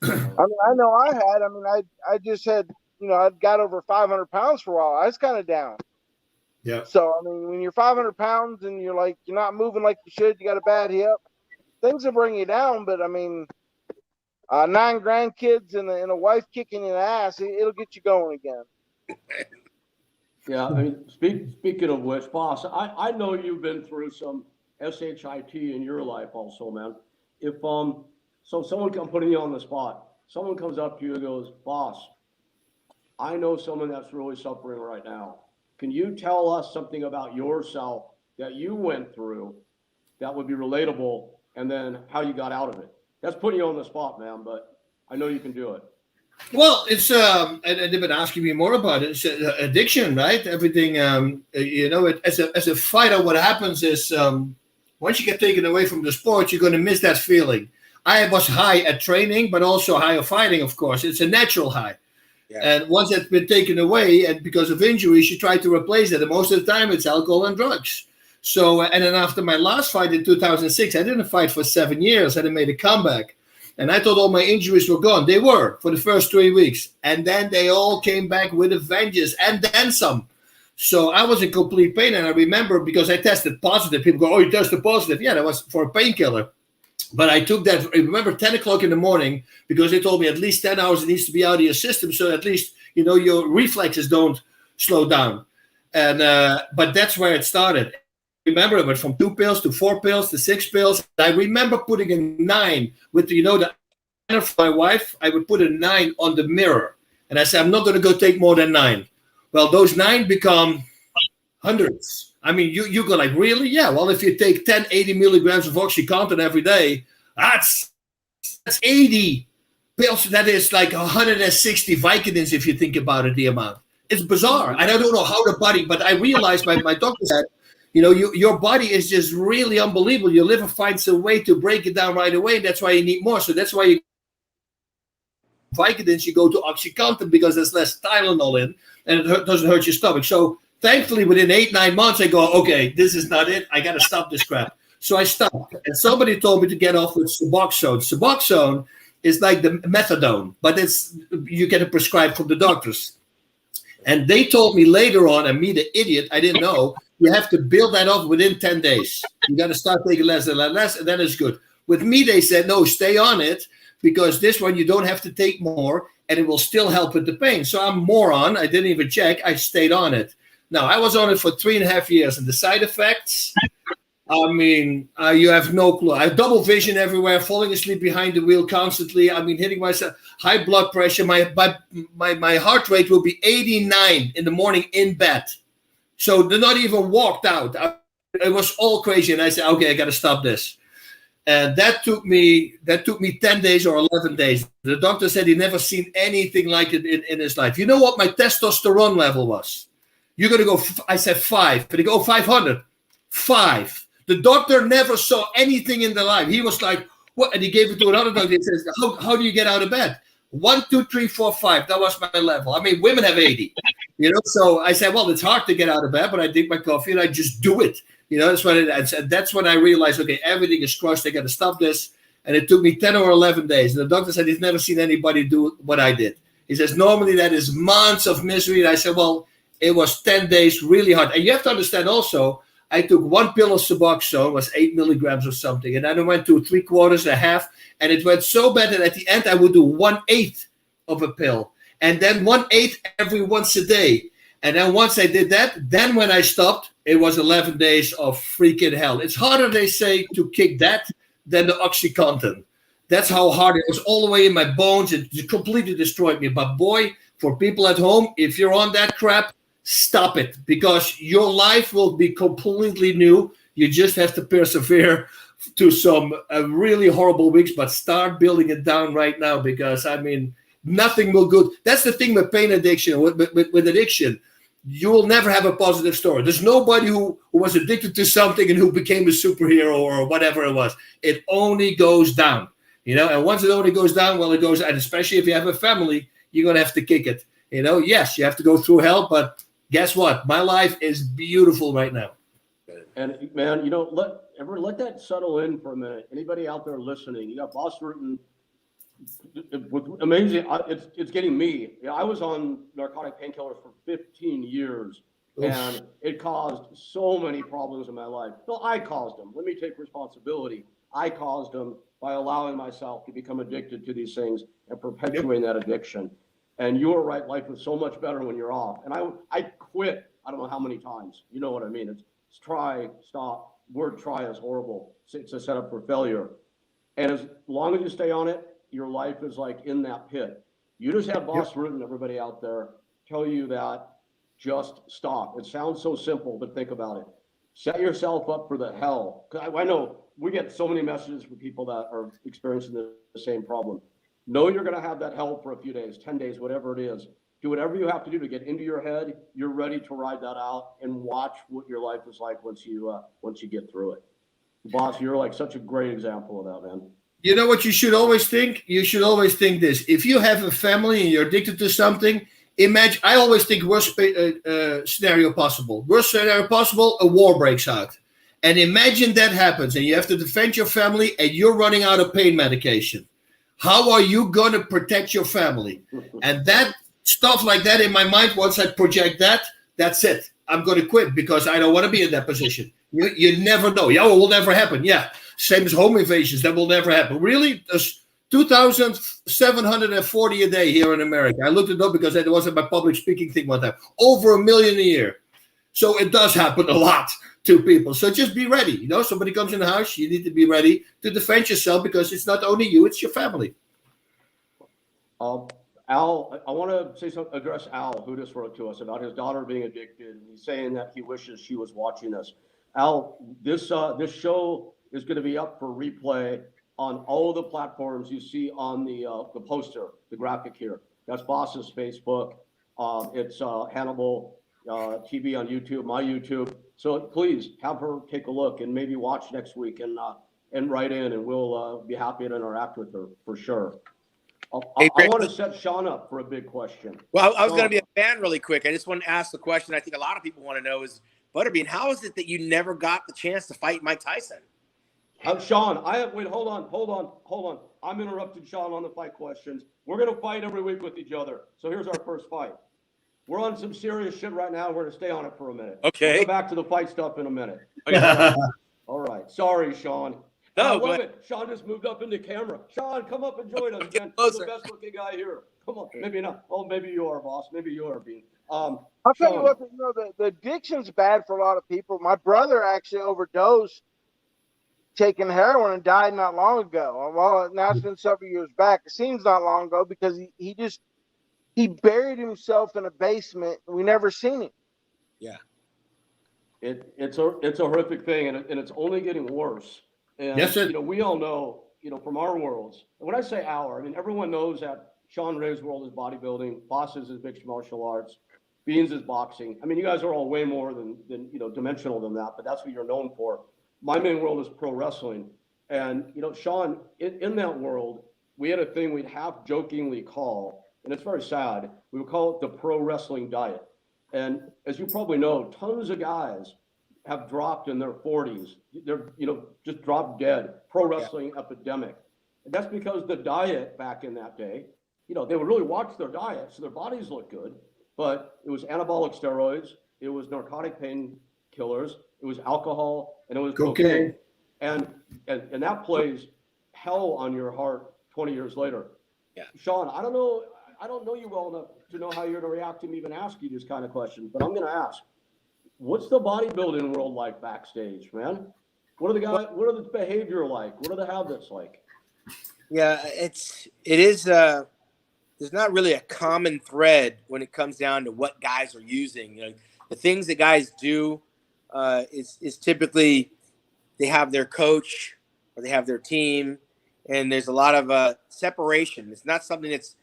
[SPEAKER 2] I mean, I know I had. I mean, I just had, I'd got over 500 pounds for a while. I was kind of down.
[SPEAKER 4] Yeah.
[SPEAKER 2] So, I mean, when you're 500 pounds and you're not moving like you should, you got a bad hip, things will bring you down. But, I mean, 9 grandkids and a wife kicking in the ass, it'll get you going again.
[SPEAKER 1] Yeah, I mean, speaking of which, boss, I know you've been through some SHIT in your life also, man. If so someone I'm putting you on the spot, someone comes up to you and goes, boss, I know someone that's really suffering right now. Can you tell us something about yourself that you went through that would be relatable, and then how you got out of it? That's putting you on the spot, man, but I know you can do it.
[SPEAKER 4] Well, it's and they've been asking me more about it. It's addiction, right? Everything, as a fighter, what happens is once you get taken away from the sport, you're going to miss that feeling. I was high at training, but also high at fighting, of course. It's a natural high. Yeah. And once it's been taken away, and because of injuries, you try to replace it. And most of the time, it's alcohol and drugs. So, and then after my last fight in 2006, I didn't fight for 7 years. I made a comeback. And I thought all my injuries were gone. They were for the first 3 weeks. And then they all came back with a vengeance and then some. So I was in complete pain. And I remember, because I tested positive, people go, oh, you tested positive. Yeah, that was for a painkiller. But I took that, I remember 10 o'clock in the morning, because they told me at least 10 hours it needs to be out of your system. So at least, your reflexes don't slow down. And but that's where it started. I remember it went from 2 pills to 4 pills to 6 pills. I remember putting a 9 with, the honor for my wife. I would put a 9 on the mirror. And I said, I'm not going to go take more than 9. Well, those 9 become hundreds. I mean, you go like, really? Yeah. Well, if you take 10, 80 milligrams of OxyContin every day, that's 80 pills. That is like 160 Vicodins if you think about it, the amount. It's bizarre. And I don't know how the body, but I realized my doctor said, your body is just really unbelievable. Your liver finds a way to break it down right away. And that's why you need more. So that's why you Vicodins, you go to OxyContin because there's less Tylenol in, and it doesn't hurt your stomach. So thankfully, within 8-9 months, I go, okay, this is not it. I got to stop this crap. So I stopped. And somebody told me to get off with Suboxone. Suboxone is like the methadone, but you get it prescribed from the doctors. And they told me later on, and me, the idiot, I didn't know, you have to build that off within 10 days. You got to start taking less and less, and then it's good. With me, they said, no, stay on it, because this one you don't have to take more, and it will still help with the pain. So I'm moron. I didn't even check. I stayed on it. Now, I was on it for 3.5 years, and the side effects, I mean, you have no clue. I have double vision everywhere, falling asleep behind the wheel constantly. I mean, hitting myself, high blood pressure. My heart rate will be 89 in the morning in bed. So they're not even walked out. It was all crazy. And I said, okay, I got to stop this. And that took me 10 days or 11 days. The doctor said he never seen anything like it in his life. You know what my testosterone level was? You're going to go, I said 5. But they go 500. 5. The doctor never saw anything in the life. He was like, what? And he gave it to another doctor. He says, how do you get out of bed? 1, 2, 3, 4, 5. That was my level. I mean, women have 80. So I said, well, it's hard to get out of bed, but I drink my coffee and I just do it. That's what it is. And that's when I realized, okay, everything is crushed. I got to stop this. And it took me 10 or 11 days. And the doctor said he's never seen anybody do what I did. He says, normally that is months of misery. And I said, well, it was 10 days really hard. And you have to understand also, I took 1 pill of Suboxone, was 8 milligrams or something. And then I went to 3/4, a half. And it went so bad that at the end, I would do 1/8 of a pill. And then 1/8 every once a day. And then once I did that, then when I stopped, it was 11 days of freaking hell. It's harder, they say, to kick that than the OxyContin. That's how hard it was, all the way in my bones. It completely destroyed me. But boy, for people at home, if you're on that crap, stop it, because your life will be completely new. You just have to persevere to some really horrible weeks, but start building it down right now, because, I mean, nothing will good. That's the thing with pain addiction, with addiction. You will never have a positive story. There's nobody who was addicted to something and who became a superhero or whatever it was. It only goes down, and once it only goes down, well, it goes, and especially if you have a family, you're going to have to kick it. Yes, you have to go through hell, but guess what? My life is beautiful right now.
[SPEAKER 1] And man, let that settle in for a minute. Anybody out there listening, you got Boss Rutten with amazing. It's getting me. I was on narcotic painkillers for 15 years, and it caused so many problems in my life. Well, I caused them. Let me take responsibility. I caused them by allowing myself to become addicted to these things and perpetuating that addiction. And you were right. Life is so much better when you're off. And I quit. I don't know how many times. You know what I mean? It's try, stop. Word try is horrible. It's a setup for failure. And as long as you stay on it, your life is like in that pit. You just have Boss Rutten, everybody out there, tell you that just stop. It sounds so simple, but think about it. Set yourself up for the hell. Because I know we get so many messages from people that are experiencing the same problem. Know you're going to have that hell for a few days, 10 days, whatever it is. Do whatever you have to do to get into your head. You're ready to ride that out and watch what your life is like once you get through it. Boss, you're like such a great example of that, man.
[SPEAKER 4] You know what you should always think? You should always think this. If you have a family and you're addicted to something, imagine, I always think worst scenario possible. Worst scenario possible, a war breaks out. And imagine that happens and you have to defend your family and you're running out of pain medication. How are you going to protect your family? And that stuff like that in my mind, once I project that, that's it. I'm going to quit because I don't want to be in that position. You never know. Yeah, it will never happen. Yeah, same as home invasions. That will never happen. Really? There's 2,740 a day here in America. I looked it up because it wasn't my public speaking thing one time. Over 1 million a year. So it does happen a lot to people. So just be ready. Somebody comes in the house, you need to be ready to defend yourself because it's not only you, it's your family.
[SPEAKER 1] Al, I want to address Al, who just wrote to us about his daughter being addicted. And he's saying that he wishes she was watching us. Al, this show is going to be up for replay on all the platforms you see on the poster, the graphic here. That's Boss's Facebook. It's Hannibal TV on YouTube, my YouTube. So please have her take a look and maybe watch next week and write in, and we'll be happy to interact with her for sure.
[SPEAKER 3] Hey,
[SPEAKER 1] I
[SPEAKER 3] Rick,
[SPEAKER 1] want to set Sean up for a big question.
[SPEAKER 3] well, I was going to
[SPEAKER 1] Sean.
[SPEAKER 3] be a fan really quick. I just want to ask the question I think a lot of people want to know is, Butterbean, how is it that you never got the chance to fight Mike Tyson?
[SPEAKER 1] Sean, wait, hold on. I'm interrupting Sean on the fight questions. We're going to fight every week with each other. So here's our first fight. We're on some serious shit right now. We're going to stay on it for a minute.
[SPEAKER 3] Okay.
[SPEAKER 1] We'll go back to the fight stuff in a minute.
[SPEAKER 3] Okay.
[SPEAKER 1] All right. Sorry, Sean.
[SPEAKER 3] No,
[SPEAKER 1] I love
[SPEAKER 3] but-
[SPEAKER 1] it. Sean just moved up into camera. Sean, come up and join us again.
[SPEAKER 3] closer.
[SPEAKER 1] You're the best looking guy here. Come on. Maybe not. Oh, maybe you are, boss. Maybe you are, Bean.
[SPEAKER 2] I'll tell you
[SPEAKER 1] Sean.
[SPEAKER 2] what, the addiction's bad for a lot of people. My brother actually overdosed taking heroin and died not long ago. Well, now it's been several years back. It seems not long ago because he buried himself in a basement. We never seen him.
[SPEAKER 3] Yeah.
[SPEAKER 1] It's a horrific thing, and it's only getting worse. And
[SPEAKER 4] Yes, sir.
[SPEAKER 1] we all know, from our worlds. And when I say our, I mean everyone knows that Sean Ray's world is bodybuilding, Boss's is mixed martial arts, Beans is boxing. I mean, you guys are all way more than dimensional than that, but that's what you're known for. My main world is pro wrestling, and Sean, in that world, we had a thing we'd half jokingly call, and it's very sad. We would call it the pro wrestling diet. And as you probably know, tons of guys have dropped in their 40s. They're, just dropped dead. Pro wrestling epidemic. And that's because the diet back in that day, they would really watch their diet, so their bodies look good. But it was anabolic steroids, it was narcotic painkillers, it was alcohol, and it was cocaine. And that plays hell on your heart 20 years later.
[SPEAKER 3] Yeah.
[SPEAKER 1] Sean, I don't know you well enough to know how you're going to react to me even ask you this kind of question, but I'm going to ask, what's the bodybuilding world like backstage, man? What are the behavior like? What are the habits like?
[SPEAKER 3] Yeah, it is, there's not really a common thread when it comes down to what guys are using. The things that guys do is typically they have their coach or they have their team, and there's a lot of separation. It's not something that's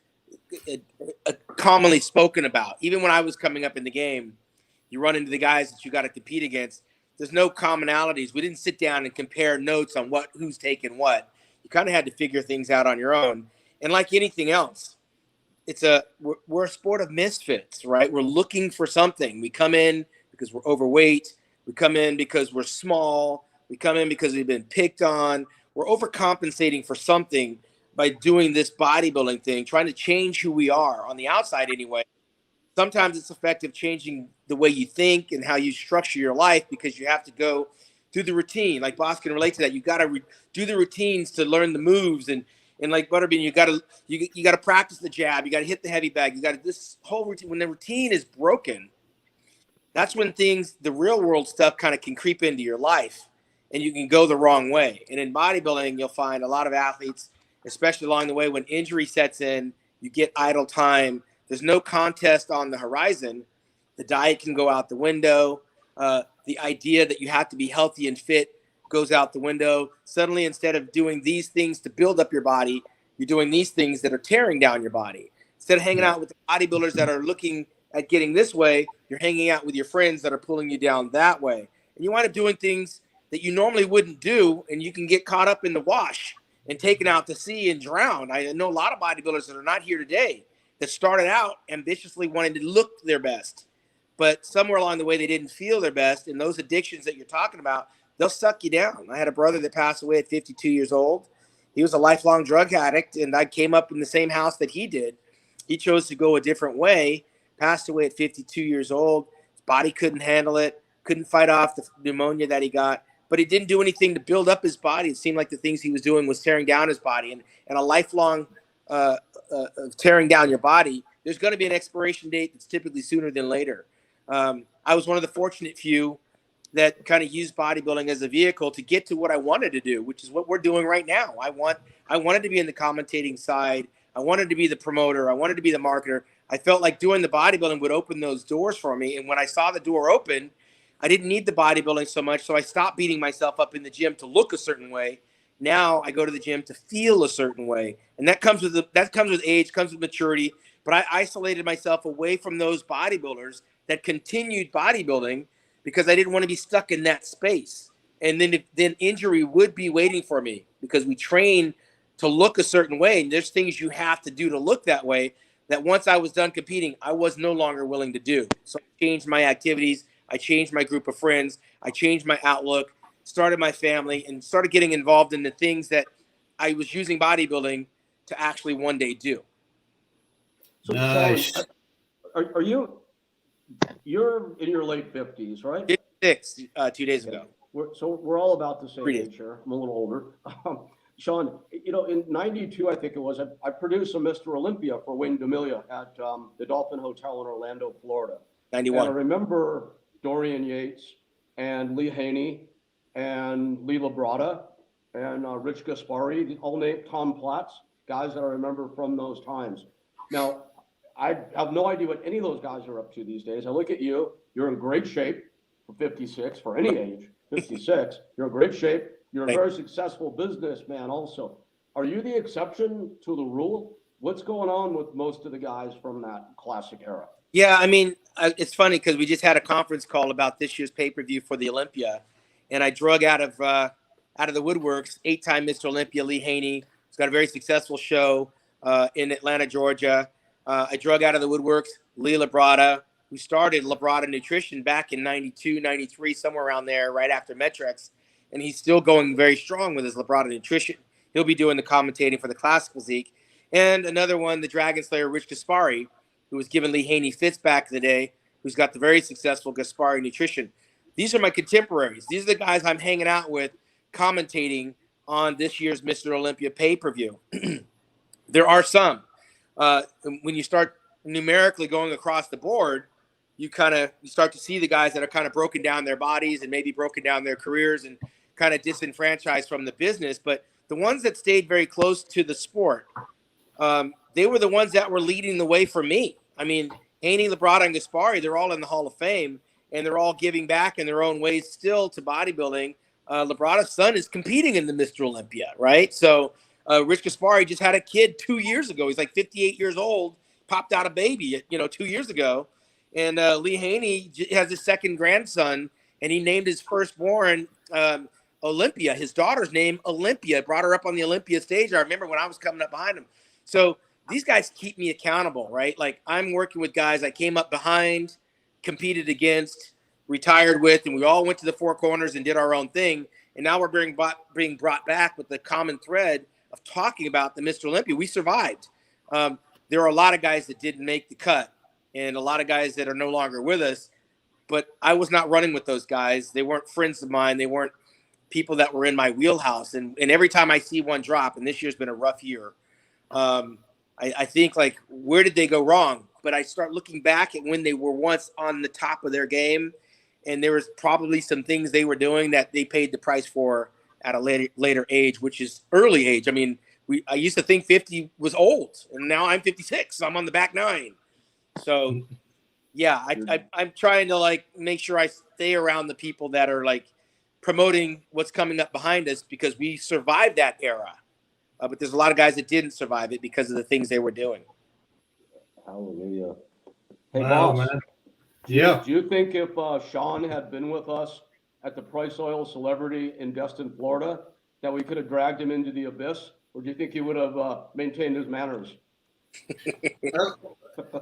[SPEAKER 3] commonly spoken about. Even when I was coming up in the game, you run into the guys that you got to compete against. There's no commonalities. We didn't sit down and compare notes on who's taking what. You kind of had to figure things out on your own. And like anything else, we're a sport of misfits, right? We're looking for something. We come in because we're overweight. We come in because we're small. We come in because we've been picked on. We're overcompensating for something by doing this bodybuilding thing, trying to change who we are on the outside anyway. Sometimes it's effective changing the way you think and how you structure your life because you have to go through the routine. Like Boss can relate to that. You got to do the routines to learn the moves, and like Butterbean, you got to practice the jab. You got to hit the heavy bag. You got to this whole routine. When the routine is broken, that's when the real world stuff kind of can creep into your life, and you can go the wrong way. And in bodybuilding, you'll find a lot of athletes, especially along the way, when injury sets in, you get idle time. There's no contest on the horizon. The diet can go out the window. The idea that you have to be healthy and fit goes out the window. Suddenly, instead of doing these things to build up your body, you're doing these things that are tearing down your body. Instead of hanging out with the bodybuilders that are looking at getting this way, you're hanging out with your friends that are pulling you down that way. And you wind up doing things that you normally wouldn't do, and you can get caught up in the wash and taken out to sea and drown. I know a lot of bodybuilders that are not here today that started out ambitiously wanting to look their best, but somewhere along the way they didn't feel their best. And those addictions that you're talking about, they'll suck you down. I had a brother that passed away at 52 years old. He was a lifelong drug addict, and I came up in the same house that he did. He chose to go a different way, passed away at 52 years old. His body couldn't handle it, couldn't fight off the pneumonia that he got, but he didn't do anything to build up his body. It seemed like the things he was doing was tearing down his body, and a lifelong of tearing down your body, there's going to be an expiration date that's typically sooner than later. I was one of the fortunate few that kind of used bodybuilding as a vehicle to get to what I wanted to do, which is what we're doing right now. I wanted to be in the commentating side. I wanted to be the promoter. I wanted to be the marketer. I felt like doing the bodybuilding would open those doors for me. And when I saw the door open, I didn't need the bodybuilding so much. So I stopped beating myself up in the gym to look a certain way. Now I go to the gym to feel a certain way. And that comes with age, comes with maturity. But I isolated myself away from those bodybuilders that continued bodybuilding because I didn't want to be stuck in that space. And then injury would be waiting for me because we train to look a certain way. And there's things you have to do to look that way that once I was done competing, I was no longer willing to do. So I changed my activities. I changed my group of friends. I changed my outlook, started my family, and started getting involved in the things that I was using bodybuilding to actually one day do.
[SPEAKER 1] So,
[SPEAKER 4] Nice.
[SPEAKER 1] Shawn, are you're in your late 50s, right?
[SPEAKER 3] 56 2 days ago.
[SPEAKER 1] We're all about the same
[SPEAKER 3] 3 days.
[SPEAKER 1] age here. I'm a little older. Shawn, in '92, I think it was, I produced a Mr. Olympia for Wayne DeMille at the Dolphin Hotel in Orlando, Florida.
[SPEAKER 3] 91.
[SPEAKER 1] And I remember Dorian Yates and Lee Haney and Lee Labrada and Rich Gaspari, all named Tom Platz, guys that I remember from those times. Now, I have no idea what any of those guys are up to these days. I look at you, you're in great shape for 56, for any age, 56. You're in great shape. You're a very successful businessman also. Are you the exception to the rule? What's going on with most of the guys from that classic era?
[SPEAKER 3] Yeah, I mean, it's funny because we just had a conference call about this year's pay-per-view for the Olympia, and I drug out of the woodworks 8-time Mr. Olympia Lee Haney. He's got a very successful show in Atlanta, Georgia. I drug out of the woodworks Lee Labrada, who started Labrada Nutrition back in 92, 93, somewhere around there, right after Metrex. And he's still going very strong with his Labrada Nutrition. He'll be doing the commentating for the Classic Physique. And another one, the Dragon Slayer, Rich Gaspari, who was giving Lee Haney fits back in the day, who's got the very successful Gaspari Nutrition. These are my contemporaries. These are the guys I'm hanging out with, commentating on this year's Mr. Olympia pay-per-view. There are some. When you start numerically going across the board, you start to see the guys that are kind of broken down their bodies and maybe broken down their careers and kind of disenfranchised from the business. But the ones that stayed very close to the sport, they were the ones that were leading the way for me. I mean, Haney, Labrada, and Gaspari, they're all in the Hall of Fame, and they're all giving back in their own ways still to bodybuilding. Labrada's son is competing in the Mr. Olympia, right? So Rich Gaspari just had a kid 2 years ago. He's like 58 years old, popped out a baby, 2 years ago. And Lee Haney has his second grandson, and he named his firstborn Olympia. His daughter's name Olympia. Brought her up on the Olympia stage. I remember when I was coming up behind him. So these guys keep me accountable, right? Like, I'm working with guys I came up behind, competed against, retired with, and we all went to the four corners and did our own thing. And now we're being brought back with the common thread of talking about the Mr. Olympia. We survived. There are a lot of guys that didn't make the cut and a lot of guys that are no longer with us, but I was not running with those guys. They weren't friends of mine. They weren't people that were in my wheelhouse. And every time I see one drop, and this year's been a rough year, I think, like, where did they go wrong? But I start looking back at when they were once on the top of their game, and there was probably some things they were doing that they paid the price for at a later age, which is early age. I mean, I used to think 50 was old, and now I'm 56. So I'm on the back nine. So, yeah, I'm trying to, like, make sure I stay around the people that are, like, promoting what's coming up behind us, because we survived that era. But there's a lot of guys that didn't survive it because of the things they were doing.
[SPEAKER 1] Hallelujah. Hey,
[SPEAKER 4] Wow,
[SPEAKER 1] boss,
[SPEAKER 4] man. Yeah.
[SPEAKER 1] do you think if Shawn had been with us at the Price Oil Celebrity in Destin, Florida, that we could have dragged him into the abyss? Or do you think he would have maintained his manners?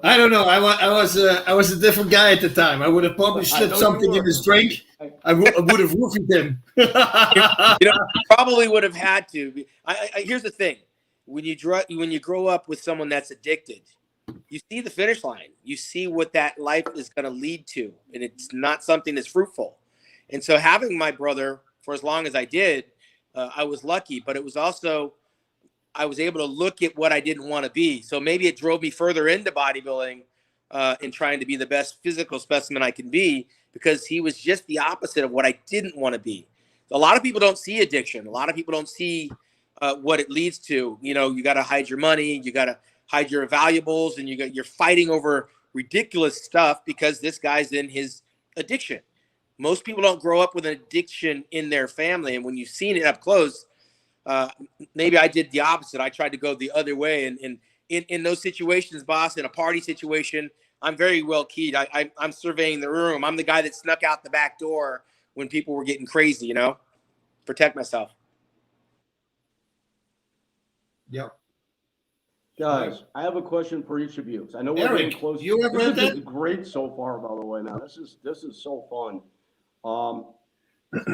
[SPEAKER 4] I don't know. I was a different guy at the time. I would have probably slipped something in his drink. I would have roofied him.
[SPEAKER 3] Probably would have had to. Here's the thing: when you grow up with someone that's addicted, you see the finish line. You see what that life is going to lead to, and it's not something that's fruitful. And so, having my brother for as long as I did, I was lucky. But it was also, I was able to look at what I didn't want to be. So maybe it drove me further into bodybuilding and trying to be the best physical specimen I can be, because he was just the opposite of what I didn't want to be. A lot of people don't see addiction. A lot of people don't see what it leads to. You got to hide your money. You got to hide your valuables, and you're fighting over ridiculous stuff because this guy's in his addiction. Most people don't grow up with an addiction in their family. And when you've seen it up close, maybe I did the opposite. I tried to go the other way. And in those situations, boss, in a party situation, I'm very well keyed. I'm surveying the room. I'm the guy that snuck out the back door when people were getting crazy, protect myself.
[SPEAKER 4] Yep.
[SPEAKER 1] Guys, I have a question for each of you. I know we're
[SPEAKER 4] Eric,
[SPEAKER 1] getting close.
[SPEAKER 4] you ever had
[SPEAKER 1] This
[SPEAKER 4] that?
[SPEAKER 1] is great so far, by the way, man. This is so fun.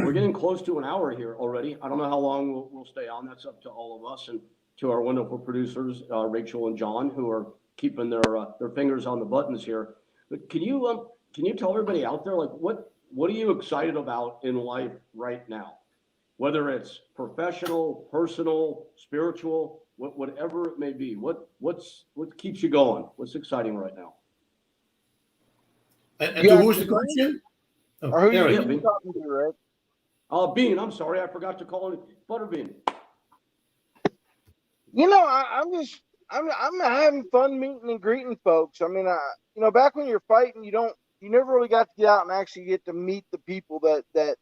[SPEAKER 1] We're getting close to an hour here already. I don't know how long we'll stay on. That's up to all of us and to our wonderful producers, Rachel and John, who are keeping their fingers on the buttons here. But can you tell everybody out there, like, what are you excited about in life right now? Whether it's professional, personal, spiritual, whatever it may be, what keeps you going? What's exciting right now?
[SPEAKER 4] And to who's the question? Oh,
[SPEAKER 2] Or who
[SPEAKER 4] Eric.
[SPEAKER 2] you talking to, Rick?
[SPEAKER 1] Bean, I'm sorry, I forgot to call it Butterbean.
[SPEAKER 2] You know, I'm having fun meeting and greeting folks. I mean, back when you're fighting, you never really got to get out and actually get to meet the people that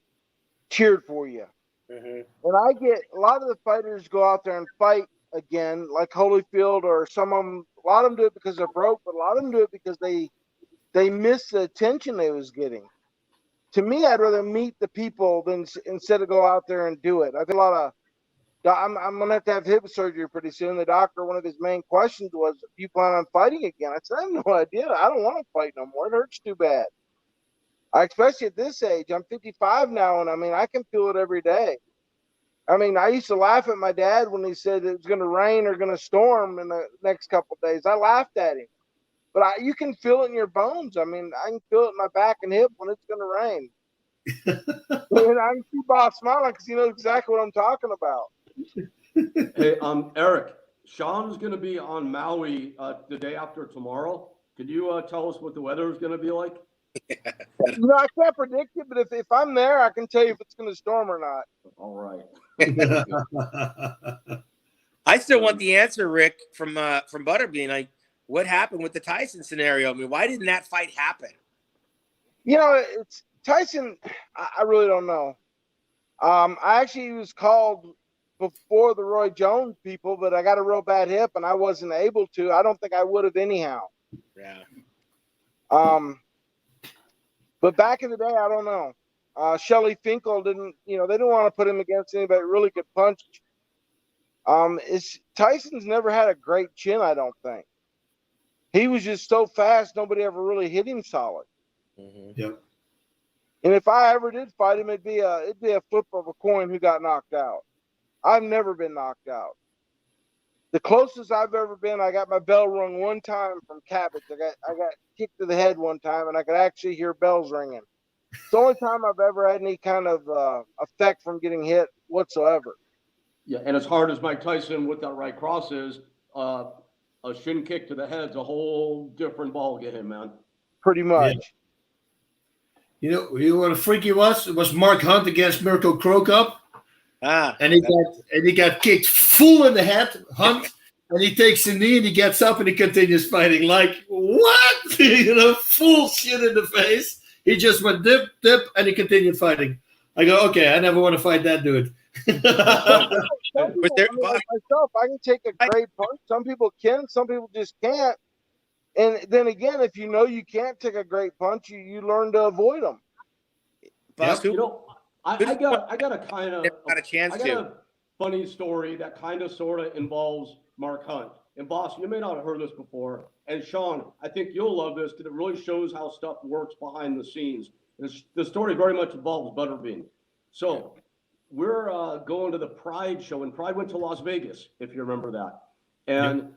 [SPEAKER 2] cheered for you.
[SPEAKER 3] Mhm.
[SPEAKER 2] And I get a lot of the fighters go out there and fight again, like Holyfield, or some of them. A lot of them do it because they're broke, but a lot of them do it because they miss the attention they was getting. To me, I'd rather meet the people than instead of go out there and do it. I think a lot of. I'm gonna have hip surgery pretty soon. The doctor, one of his main questions was, "Do you plan on fighting again?" I said, "I have no idea. I don't want to fight no more. It hurts too bad." Especially at this age. I'm 55 now, and I mean, I can feel it every day. I mean, I used to laugh at my dad when he said it was going to rain or going to storm in the next couple of days. I laughed at him, but you can feel it in your bones. I mean, I can feel it in my back and hip when it's going to rain. And I can see Bob smiling because he knows exactly what I'm talking about.
[SPEAKER 1] Hey, Eric, Sean's going to be on Maui the day after tomorrow. Could you tell us what the weather is going to be like?
[SPEAKER 2] I can't predict it, but if I'm there, I can tell you if it's going to storm or not.
[SPEAKER 1] All right.
[SPEAKER 3] I still want the answer, Rick, from Butterbean. Like, what happened with the Tyson scenario? I mean, why didn't that fight happen?
[SPEAKER 2] It's Tyson. I really don't know. I actually was called before the Roy Jones people, but I got a real bad hip and I wasn't able to. I don't think I would have anyhow.
[SPEAKER 3] Yeah.
[SPEAKER 2] But back in the day, I don't know. Shelly Finkel didn't, they didn't want to put him against anybody that really could punch. Tyson's never had a great chin, I don't think. He was just so fast, nobody ever really hit him solid.
[SPEAKER 3] Mm-hmm.
[SPEAKER 4] Yep.
[SPEAKER 2] And if I ever did fight him, it'd be a flip of a coin who got knocked out. I've never been knocked out. The closest I've ever been, I got my bell rung one time from Cabbage. I got kicked to the head one time, and I could actually hear bells ringing. It's the only time I've ever had any kind of effect from getting hit whatsoever.
[SPEAKER 1] Yeah, and as hard as Mike Tyson with that right cross is, a shin kick to the head's a whole different ball game, man.
[SPEAKER 2] Pretty much.
[SPEAKER 4] Yeah. You know what a freaky was? It was Mark Hunt against Mirko Cro Cup. And he got kicked full in the head, Hunt, and he takes a knee and he gets up and he continues fighting. Like, what? Full shit in the face. He just went dip, and he continued fighting. I go, okay, I never want to fight that dude.
[SPEAKER 2] Some people, like myself, I can take a great punch. Some people can, some people just can't. And then again, if you can't take a great punch, you learn to avoid them.
[SPEAKER 3] Boss,
[SPEAKER 1] I got a kind of
[SPEAKER 3] got a chance to.
[SPEAKER 1] Funny story that kind of sort of involves Mark Hunt. And boss, you may not have heard this before. And Sean, I think you'll love this because it really shows how stuff works behind the scenes. The story very much involves Butterbean. So we're going to the Pride show, and Pride went to Las Vegas, if you remember that. And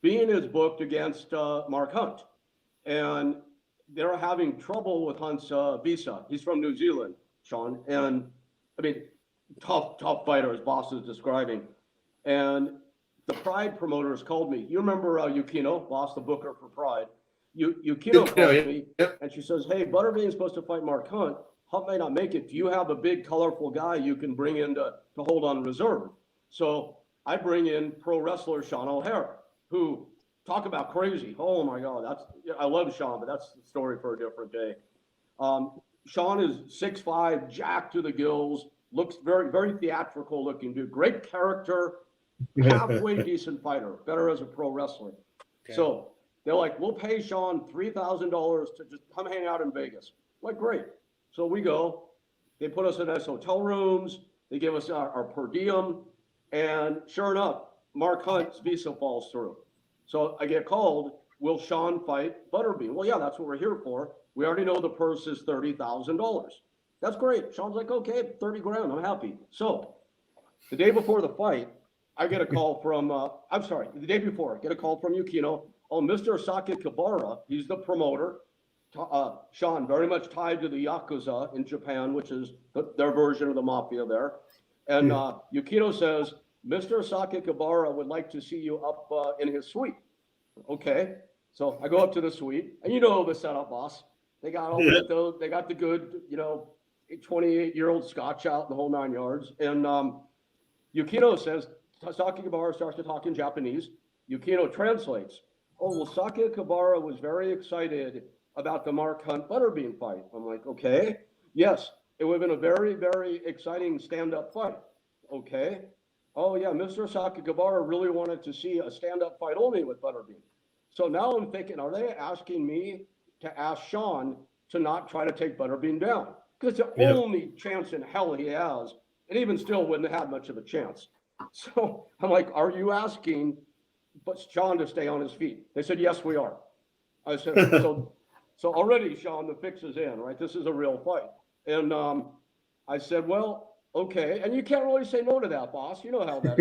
[SPEAKER 1] Bean is booked against Mark Hunt. And they're having trouble with Hunt's visa. He's from New Zealand, Sean. And I mean, tough fighter, as boss is describing. And the Pride promoters called me. You remember Yukino, boss, the booker for Pride. Yukino called me, and she says, hey, Butterbean's supposed to fight Mark Hunt. Hunt may not make it. Do you have a big, colorful guy you can bring in to hold on reserve? So I bring in pro wrestler Sean O'Hara, who, talk about crazy. Oh, my God. I love Sean, but that's the story for a different day. Sean is 6'5", jacked to the gills, looks very, very theatrical looking dude. Great character, halfway decent fighter, better as a pro wrestler. Okay. So they're like, we'll pay Sean $3,000 to just come hang out in Vegas. I'm like, great. So we go. They put us in nice hotel rooms. They give us our per diem. And sure enough, Mark Hunt's visa falls through. So I get called, will Shawn fight Butterbean? Well, yeah, that's what we're here for. We already know the purse is $30,000. That's great. Shawn's like, okay, 30 grand, I'm happy. So the day before the fight, I get a call from, the day before, I get a call from Yukino. Oh, Mr. Sakakibara, he's the promoter. Shawn, very much tied to the Yakuza in Japan, which is their version of the mafia there. And Yukino says, Mr. Sakakibara would like to see you up in his suite. Okay. So I go up to the suite, and you know the setup, boss. They got all they got the good, 28-year-old Scotch out, the whole 9 yards. And Yukino says, Sakakibara starts to talk in Japanese. Yukino translates. Oh, well, Sakakibara was very excited about the Mark Hunt Butterbean fight. I'm like, okay, yes, it would have been a very, very exciting stand-up fight. Okay. Oh yeah, Mr. Sakakibara really wanted to see a stand-up fight only with Butterbean. So now I'm thinking, are they asking me to ask Shawn to not try to take Butterbean down? Because it's the only chance in hell he has, and even still wouldn't have had much of a chance. So I'm like, are you asking Shawn to stay on his feet? They said, yes, we are. I said, so already, Shawn, the fix is in, right? This is a real fight. And I said, well, okay. And you can't really say no to that, boss. You know how that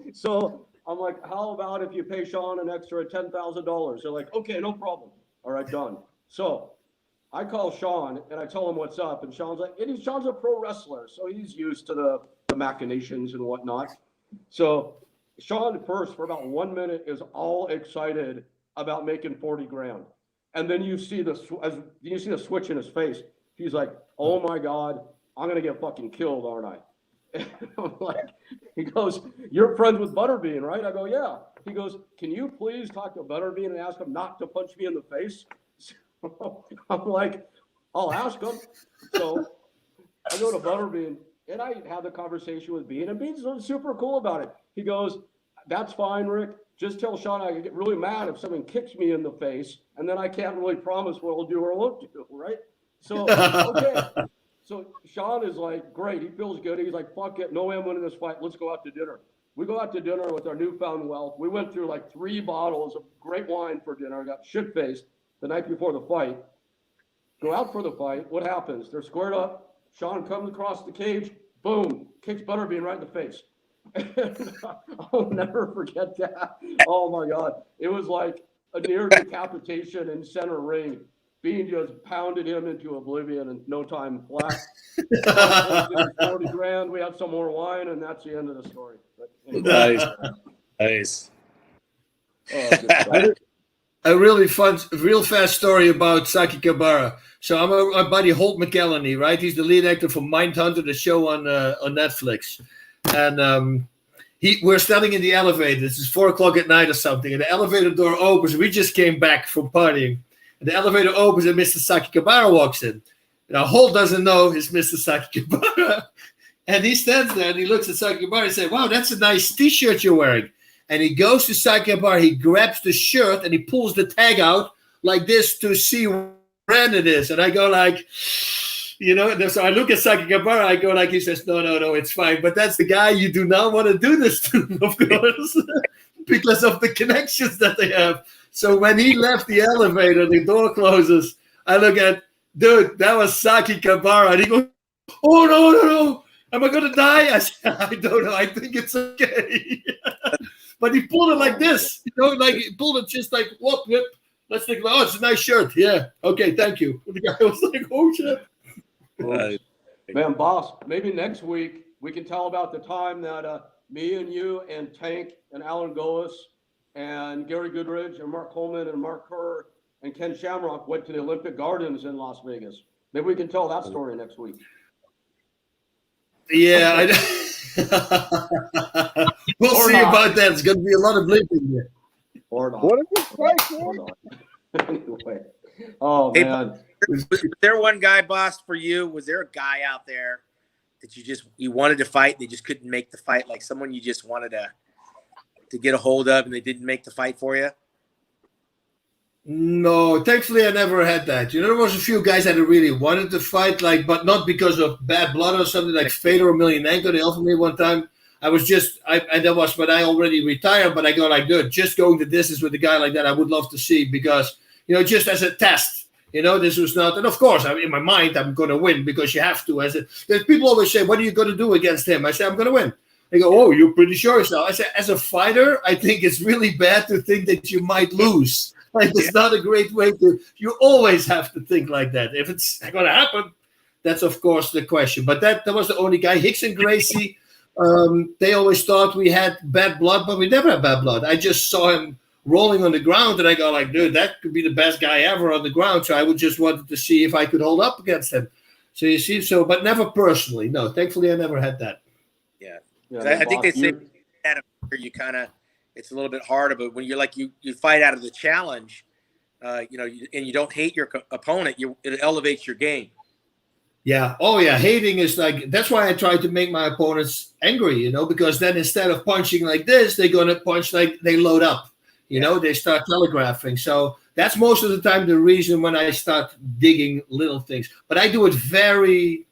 [SPEAKER 1] is. So I'm like, how about if you pay Shawn an extra $10,000? They're like, okay, no problem. All right, done. So I call Shawn and I tell him what's up. And Shawn's like, Shawn's a pro wrestler, so he's used to the machinations and whatnot. So Shawn first, for about 1 minute, is all excited about making 40 grand. And then you see the switch in his face. He's like, oh my God, I'm going to get fucking killed, aren't I? And I'm like, he goes, you're friends with Butterbean, right? I go, yeah. He goes, can you please talk to Butterbean and ask him not to punch me in the face? So I'm like, I'll ask him. So I go to Butterbean and I have the conversation with Bean, and Bean's super cool about it. He goes, that's fine, Rick. Just tell Shawn I get really mad if someone kicks me in the face, and then I can't really promise what I'll do or won't do, right? So, okay. So Shawn is like, great. He feels good. He's like, fuck it. No way I'm winning this fight. Let's go out to dinner. We go out to dinner with our newfound wealth. We went through like 3 bottles of great wine for dinner. I got shit-faced the night before the fight. Go out for the fight. What happens? They're squared up. Shawn comes across the cage. Boom. Kicks Butterbean right in the face. I'll never forget that. Oh my God. It was like a near decapitation in center ring. Bean just pounded him into oblivion in no time flat. 40 grand. We have some more wine, and that's the end of the story. But anyway.
[SPEAKER 3] Nice.
[SPEAKER 1] Oh,
[SPEAKER 4] a real fast story about Sakakibara. So I'm our buddy Holt McElhenney, right? He's the lead actor for Mindhunter, the show on Netflix. And we're standing in the elevator. This is 4 o'clock at night or something, and the elevator door opens. We just came back from partying, and the elevator opens, and Mr. Sakakibara walks in. Now Holt doesn't know it's Mr. Sakakibara, and he stands there and he looks at Sakakibara and says, "Wow, that's a nice T-shirt you're wearing." And he goes to Sakakibara, he grabs the shirt, and he pulls the tag out like this to see what brand it is. And I go like, so I look at Sakakibara, I go like, he says, no, it's fine. But that's the guy you do not want to do this to, of course, because of the connections that they have. So when he left the elevator, the door closes, I look at, dude, that was Sakakibara. And he goes, oh, no. Am I going to die? I said, I don't know. I think it's okay. But he pulled it like this, like he pulled it just like, whoop. Let's think about, it's a nice shirt. Yeah. Okay. Thank you. The guy was like, oh, shit.
[SPEAKER 1] Man, boss, maybe next week we can tell about the time that me and you and Tank and Alan Goas and Gary Goodridge and Mark Coleman and Mark Kerr and Ken Shamrock went to the Olympic Gardens in Las Vegas. Maybe we can tell that story next week.
[SPEAKER 4] Yeah, we'll see about that. It's going to be a lot of blinking here.
[SPEAKER 1] Or not.
[SPEAKER 2] What is this place?
[SPEAKER 1] Anyway. Oh,
[SPEAKER 3] Hey,
[SPEAKER 1] man.
[SPEAKER 3] Was there one guy, boss, for you? Was there a guy out there that you wanted to fight, they just couldn't make the fight? Like someone you just wanted to get a hold of and they didn't make the fight for you?
[SPEAKER 4] No, thankfully I never had that. There was a few guys that I really wanted to fight, but not because of bad blood or something, like Fedor Emelianenko. They offered me one time. And that was when I already retired, but I go like, dude, just going the distance with a guy like that, I would love to see, because, just as a test, this was not, and of course, in my mind, I'm going to win, because you have to. There's people always say, what are you going to do against him? I say, I'm going to win. They go, oh, you're pretty sure so. I say, as a fighter, I think it's really bad to think that you might lose. Like, it's not a great way you always have to think like that. If it's going to happen, that's, of course, the question. But that was the only guy. Hicks and Gracie, they always thought we had bad blood, but we never had bad blood. I just saw him rolling on the ground, and I go like, dude, that could be the best guy ever on the ground. So I would just wanted to see if I could hold up against him. So you see, but never personally. No, thankfully I never had that.
[SPEAKER 3] Yeah.
[SPEAKER 1] Yeah,
[SPEAKER 3] I think they say you kind of, it's a little bit harder, but when you're like, you fight out of the challenge, and you don't hate your opponent, it elevates your game.
[SPEAKER 4] Yeah. Oh, yeah. Hating is like, that's why I try to make my opponents angry, because then instead of punching like this, they're going to punch like they load up, they start telegraphing. So that's most of the time the reason when I start digging little things. But I do it very,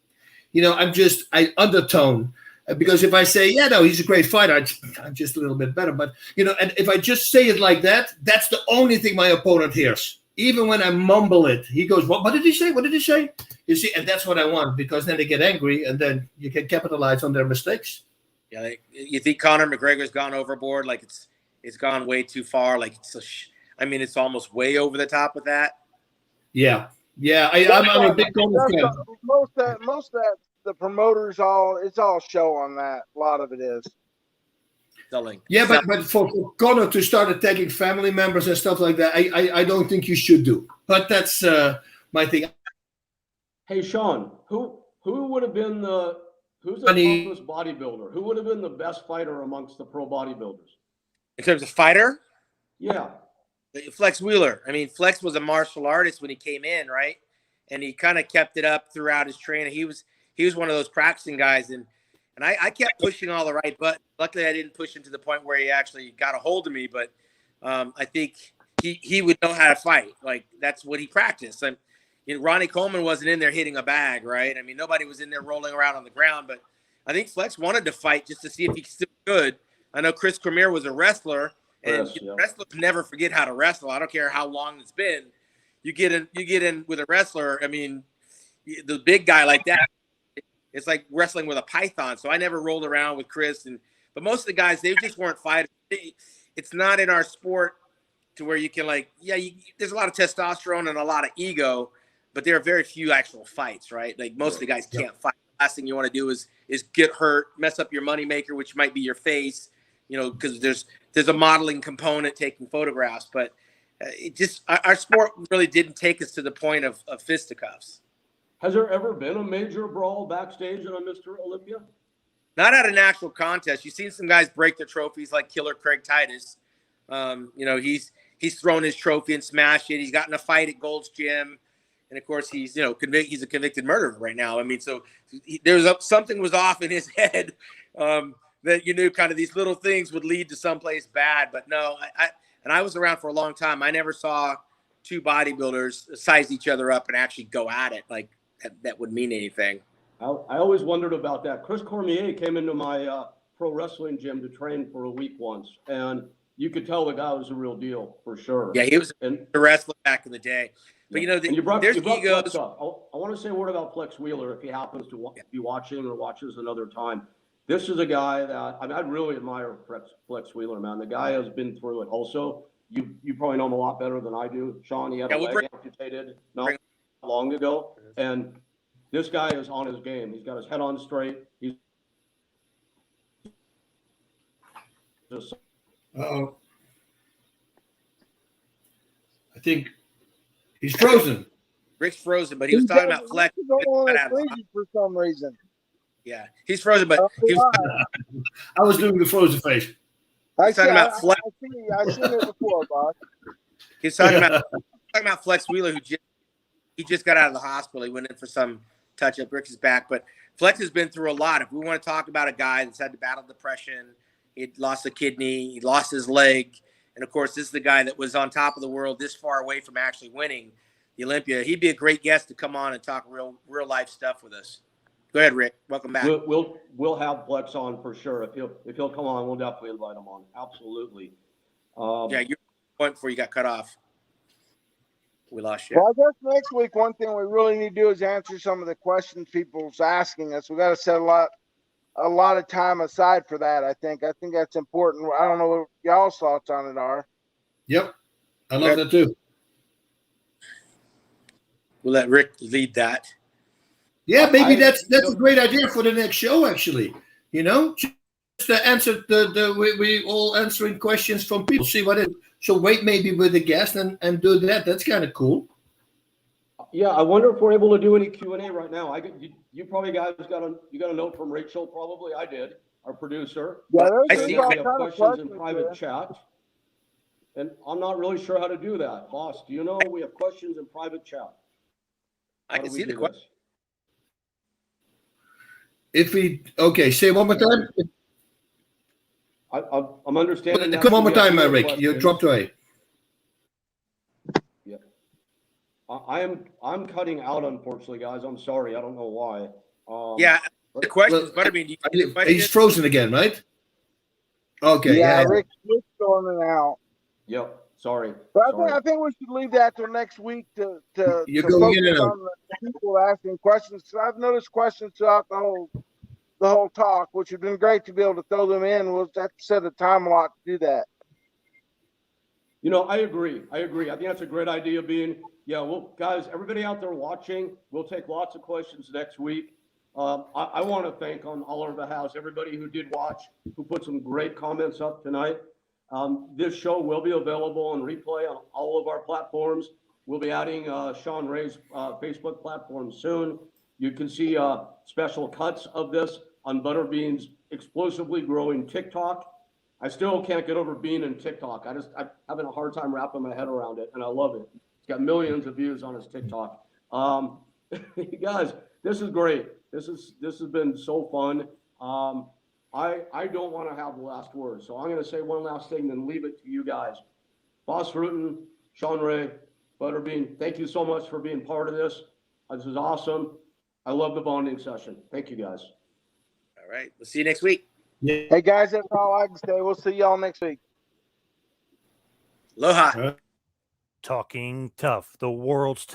[SPEAKER 4] I undertone. Because if I say, yeah, no, he's a great fighter, I'm just a little bit better. But, and if I just say it like that, that's the only thing my opponent hears. Even when I mumble it, he goes, what did he say? What did he say? You see, and that's what I want, because then they get angry, and then you can capitalize on their mistakes.
[SPEAKER 3] Yeah, you think Conor McGregor's gone overboard? Like it's gone way too far. Like it's almost way over the top with that.
[SPEAKER 4] Yeah, I'm a big Conor fan.
[SPEAKER 2] Most of that, the promoters it's all show on that. A lot of it is.
[SPEAKER 3] Selling.
[SPEAKER 4] Yeah, but for Conor to start attacking family members and stuff like that, I don't think you should do. But that's my thing.
[SPEAKER 1] Hey, Shawn, who would have been who's the toughest bodybuilder? Who would have been the best fighter amongst the pro bodybuilders?
[SPEAKER 3] In terms of fighter?
[SPEAKER 1] Yeah.
[SPEAKER 3] Flex Wheeler. I mean, Flex was a martial artist when he came in, right? And he kind of kept it up throughout his training. He was one of those practicing guys, and I kept pushing all the right buttons. Luckily, I didn't push him to the point where he actually got a hold of me, but I think he would know how to fight. Like, that's what he practiced. And Ronnie Coleman wasn't in there hitting a bag, right? I mean, nobody was in there rolling around on the ground, but I think Flex wanted to fight just to see if he still could. I know Chris Cormier was a wrestler, and wrestlers never forget how to wrestle. I don't care how long it's been. You get in with a wrestler. I mean, the big guy like that, it's like wrestling with a python. So I never rolled around with Chris, but most of the guys, they just weren't fighters. It's not in our sport to where you can there's a lot of testosterone and a lot of ego, but there are very few actual fights, right? Like most of the guys can't fight. The last thing you want to do is get hurt, mess up your moneymaker, which might be your face, because there's a modeling component taking photographs. But our sport really didn't take us to the point of fisticuffs.
[SPEAKER 1] Has there ever been a major brawl backstage at a Mr. Olympia?
[SPEAKER 3] Not at an actual contest. You've seen some guys break their trophies, like Killer Craig Titus. He's thrown his trophy and smashed it. He's gotten a fight at Gold's Gym, and of course he's he's a convicted murderer right now. I mean, so something was off in his head that you knew kind of these little things would lead to someplace bad. But no, I was around for a long time. I never saw two bodybuilders size each other up and actually go at it like that would mean anything.
[SPEAKER 1] I always wondered about that. Chris Cormier came into my pro wrestling gym to train for a week once, and you could tell the guy was a real deal for sure.
[SPEAKER 3] Yeah, he was a wrestler back in the day. But there's egos.
[SPEAKER 1] I want to say a word about Flex Wheeler if he happens to be watching or watches another time. This is a guy that I really admire. Flex Wheeler, man. The guy has been through it. Also, you probably know him a lot better than I do, Shawn. He had a leg amputated not long ago, and this guy is on his game. He's got his head on straight. He's just.
[SPEAKER 4] I think he's frozen.
[SPEAKER 3] Rick's frozen, but he was talking about Flex.
[SPEAKER 2] For some reason.
[SPEAKER 3] Yeah, he's frozen, but he was.
[SPEAKER 4] I was doing the frozen face.
[SPEAKER 3] He's talking about Flex.
[SPEAKER 2] I've seen it before, boss.
[SPEAKER 3] He's talking about Flex Wheeler, who just got out of the hospital. He went in for some touch-up. Rick is back, but Flex has been through a lot. If we want to talk about a guy that's had to battle depression, he lost a kidney, he lost his leg, and of course, this is the guy that was on top of the world, this far away from actually winning the Olympia. He'd be a great guest to come on and talk real life stuff with us. Go ahead, Rick. Welcome back.
[SPEAKER 1] We'll have Flex on for sure. If he'll come on, we'll definitely invite him on. Absolutely.
[SPEAKER 3] Yeah, you point before you got cut off. We lost you.
[SPEAKER 2] Well, I guess next week, one thing we really need to do is answer some of the questions people's asking us. We got to set a lot of time aside for that. I think that's important. I don't know what y'all's thoughts on it are.
[SPEAKER 4] Yep. I love that too.
[SPEAKER 3] We'll let Rick lead that.
[SPEAKER 4] Yeah, maybe that's a great idea for the next show, actually. You know, just to answer we all answering questions from people. See what it. So wait, maybe with the guest and do that. That's kind of cool.
[SPEAKER 1] Yeah, I wonder if we're able to do any Q&A right now. You probably guys got a note from Rachel. Probably I did. Our producer.
[SPEAKER 2] Yeah,
[SPEAKER 3] I
[SPEAKER 2] there's
[SPEAKER 3] see.
[SPEAKER 2] all
[SPEAKER 1] We have
[SPEAKER 2] kind of
[SPEAKER 1] questions in private
[SPEAKER 2] there.
[SPEAKER 1] chat, and I'm not really sure how to do that. Boss, do you know we have questions in private chat?
[SPEAKER 3] I
[SPEAKER 1] How
[SPEAKER 3] can
[SPEAKER 1] do we
[SPEAKER 3] see the
[SPEAKER 1] do
[SPEAKER 3] question.
[SPEAKER 1] this?
[SPEAKER 4] If we say one more time.
[SPEAKER 1] I'm understanding that.
[SPEAKER 4] Come one more
[SPEAKER 1] we have
[SPEAKER 4] time,
[SPEAKER 1] more
[SPEAKER 4] Rick. You
[SPEAKER 1] questions.
[SPEAKER 4] dropped away.
[SPEAKER 1] Yeah. I'm cutting out, unfortunately, guys. I'm sorry. I don't know why.
[SPEAKER 3] Yeah, the questions,
[SPEAKER 4] Well,
[SPEAKER 3] Butterbean. Do you see the
[SPEAKER 4] he's
[SPEAKER 3] questions?
[SPEAKER 4] frozen again, right? Okay.
[SPEAKER 2] Yeah,
[SPEAKER 4] Yeah.
[SPEAKER 2] Rick's going in and out.
[SPEAKER 1] Yep. Sorry.
[SPEAKER 2] But
[SPEAKER 1] Sorry.
[SPEAKER 2] I think we should leave that till next week to
[SPEAKER 4] You're
[SPEAKER 2] to
[SPEAKER 4] going
[SPEAKER 2] focus
[SPEAKER 4] in and out.
[SPEAKER 2] on the people asking questions. So I've noticed questions throughout the whole talk, which would have been great to be able to throw them in. We'll have to set a time lot to do that.
[SPEAKER 1] You know, I agree. I think that's a great idea. Well, guys, everybody out there watching, we'll take lots of questions next week. I want to thank on all over the house everybody who did watch, who put some great comments up tonight. This show will be available on replay on all of our platforms. We'll be adding Shawn Ray's Facebook platform soon. You can see special cuts of this on Butterbean's explosively growing TikTok. I still can't get over being in TikTok. I'm having a hard time wrapping my head around it, and I love it. It's got millions of views on his TikTok. Guys, this is great. This has been so fun. I don't want to have the last word, so I'm going to say one last thing, then leave it to you guys. Boss Rutten, Shawn Ray, Butterbean, thank you so much for being part of this. This is awesome. I love the bonding session. Thank you, guys.
[SPEAKER 3] All right. We'll see you next week.
[SPEAKER 2] Hey guys, that's all I can say. We'll see y'all next week.
[SPEAKER 3] Aloha.
[SPEAKER 5] Talking Tough, the world's toughest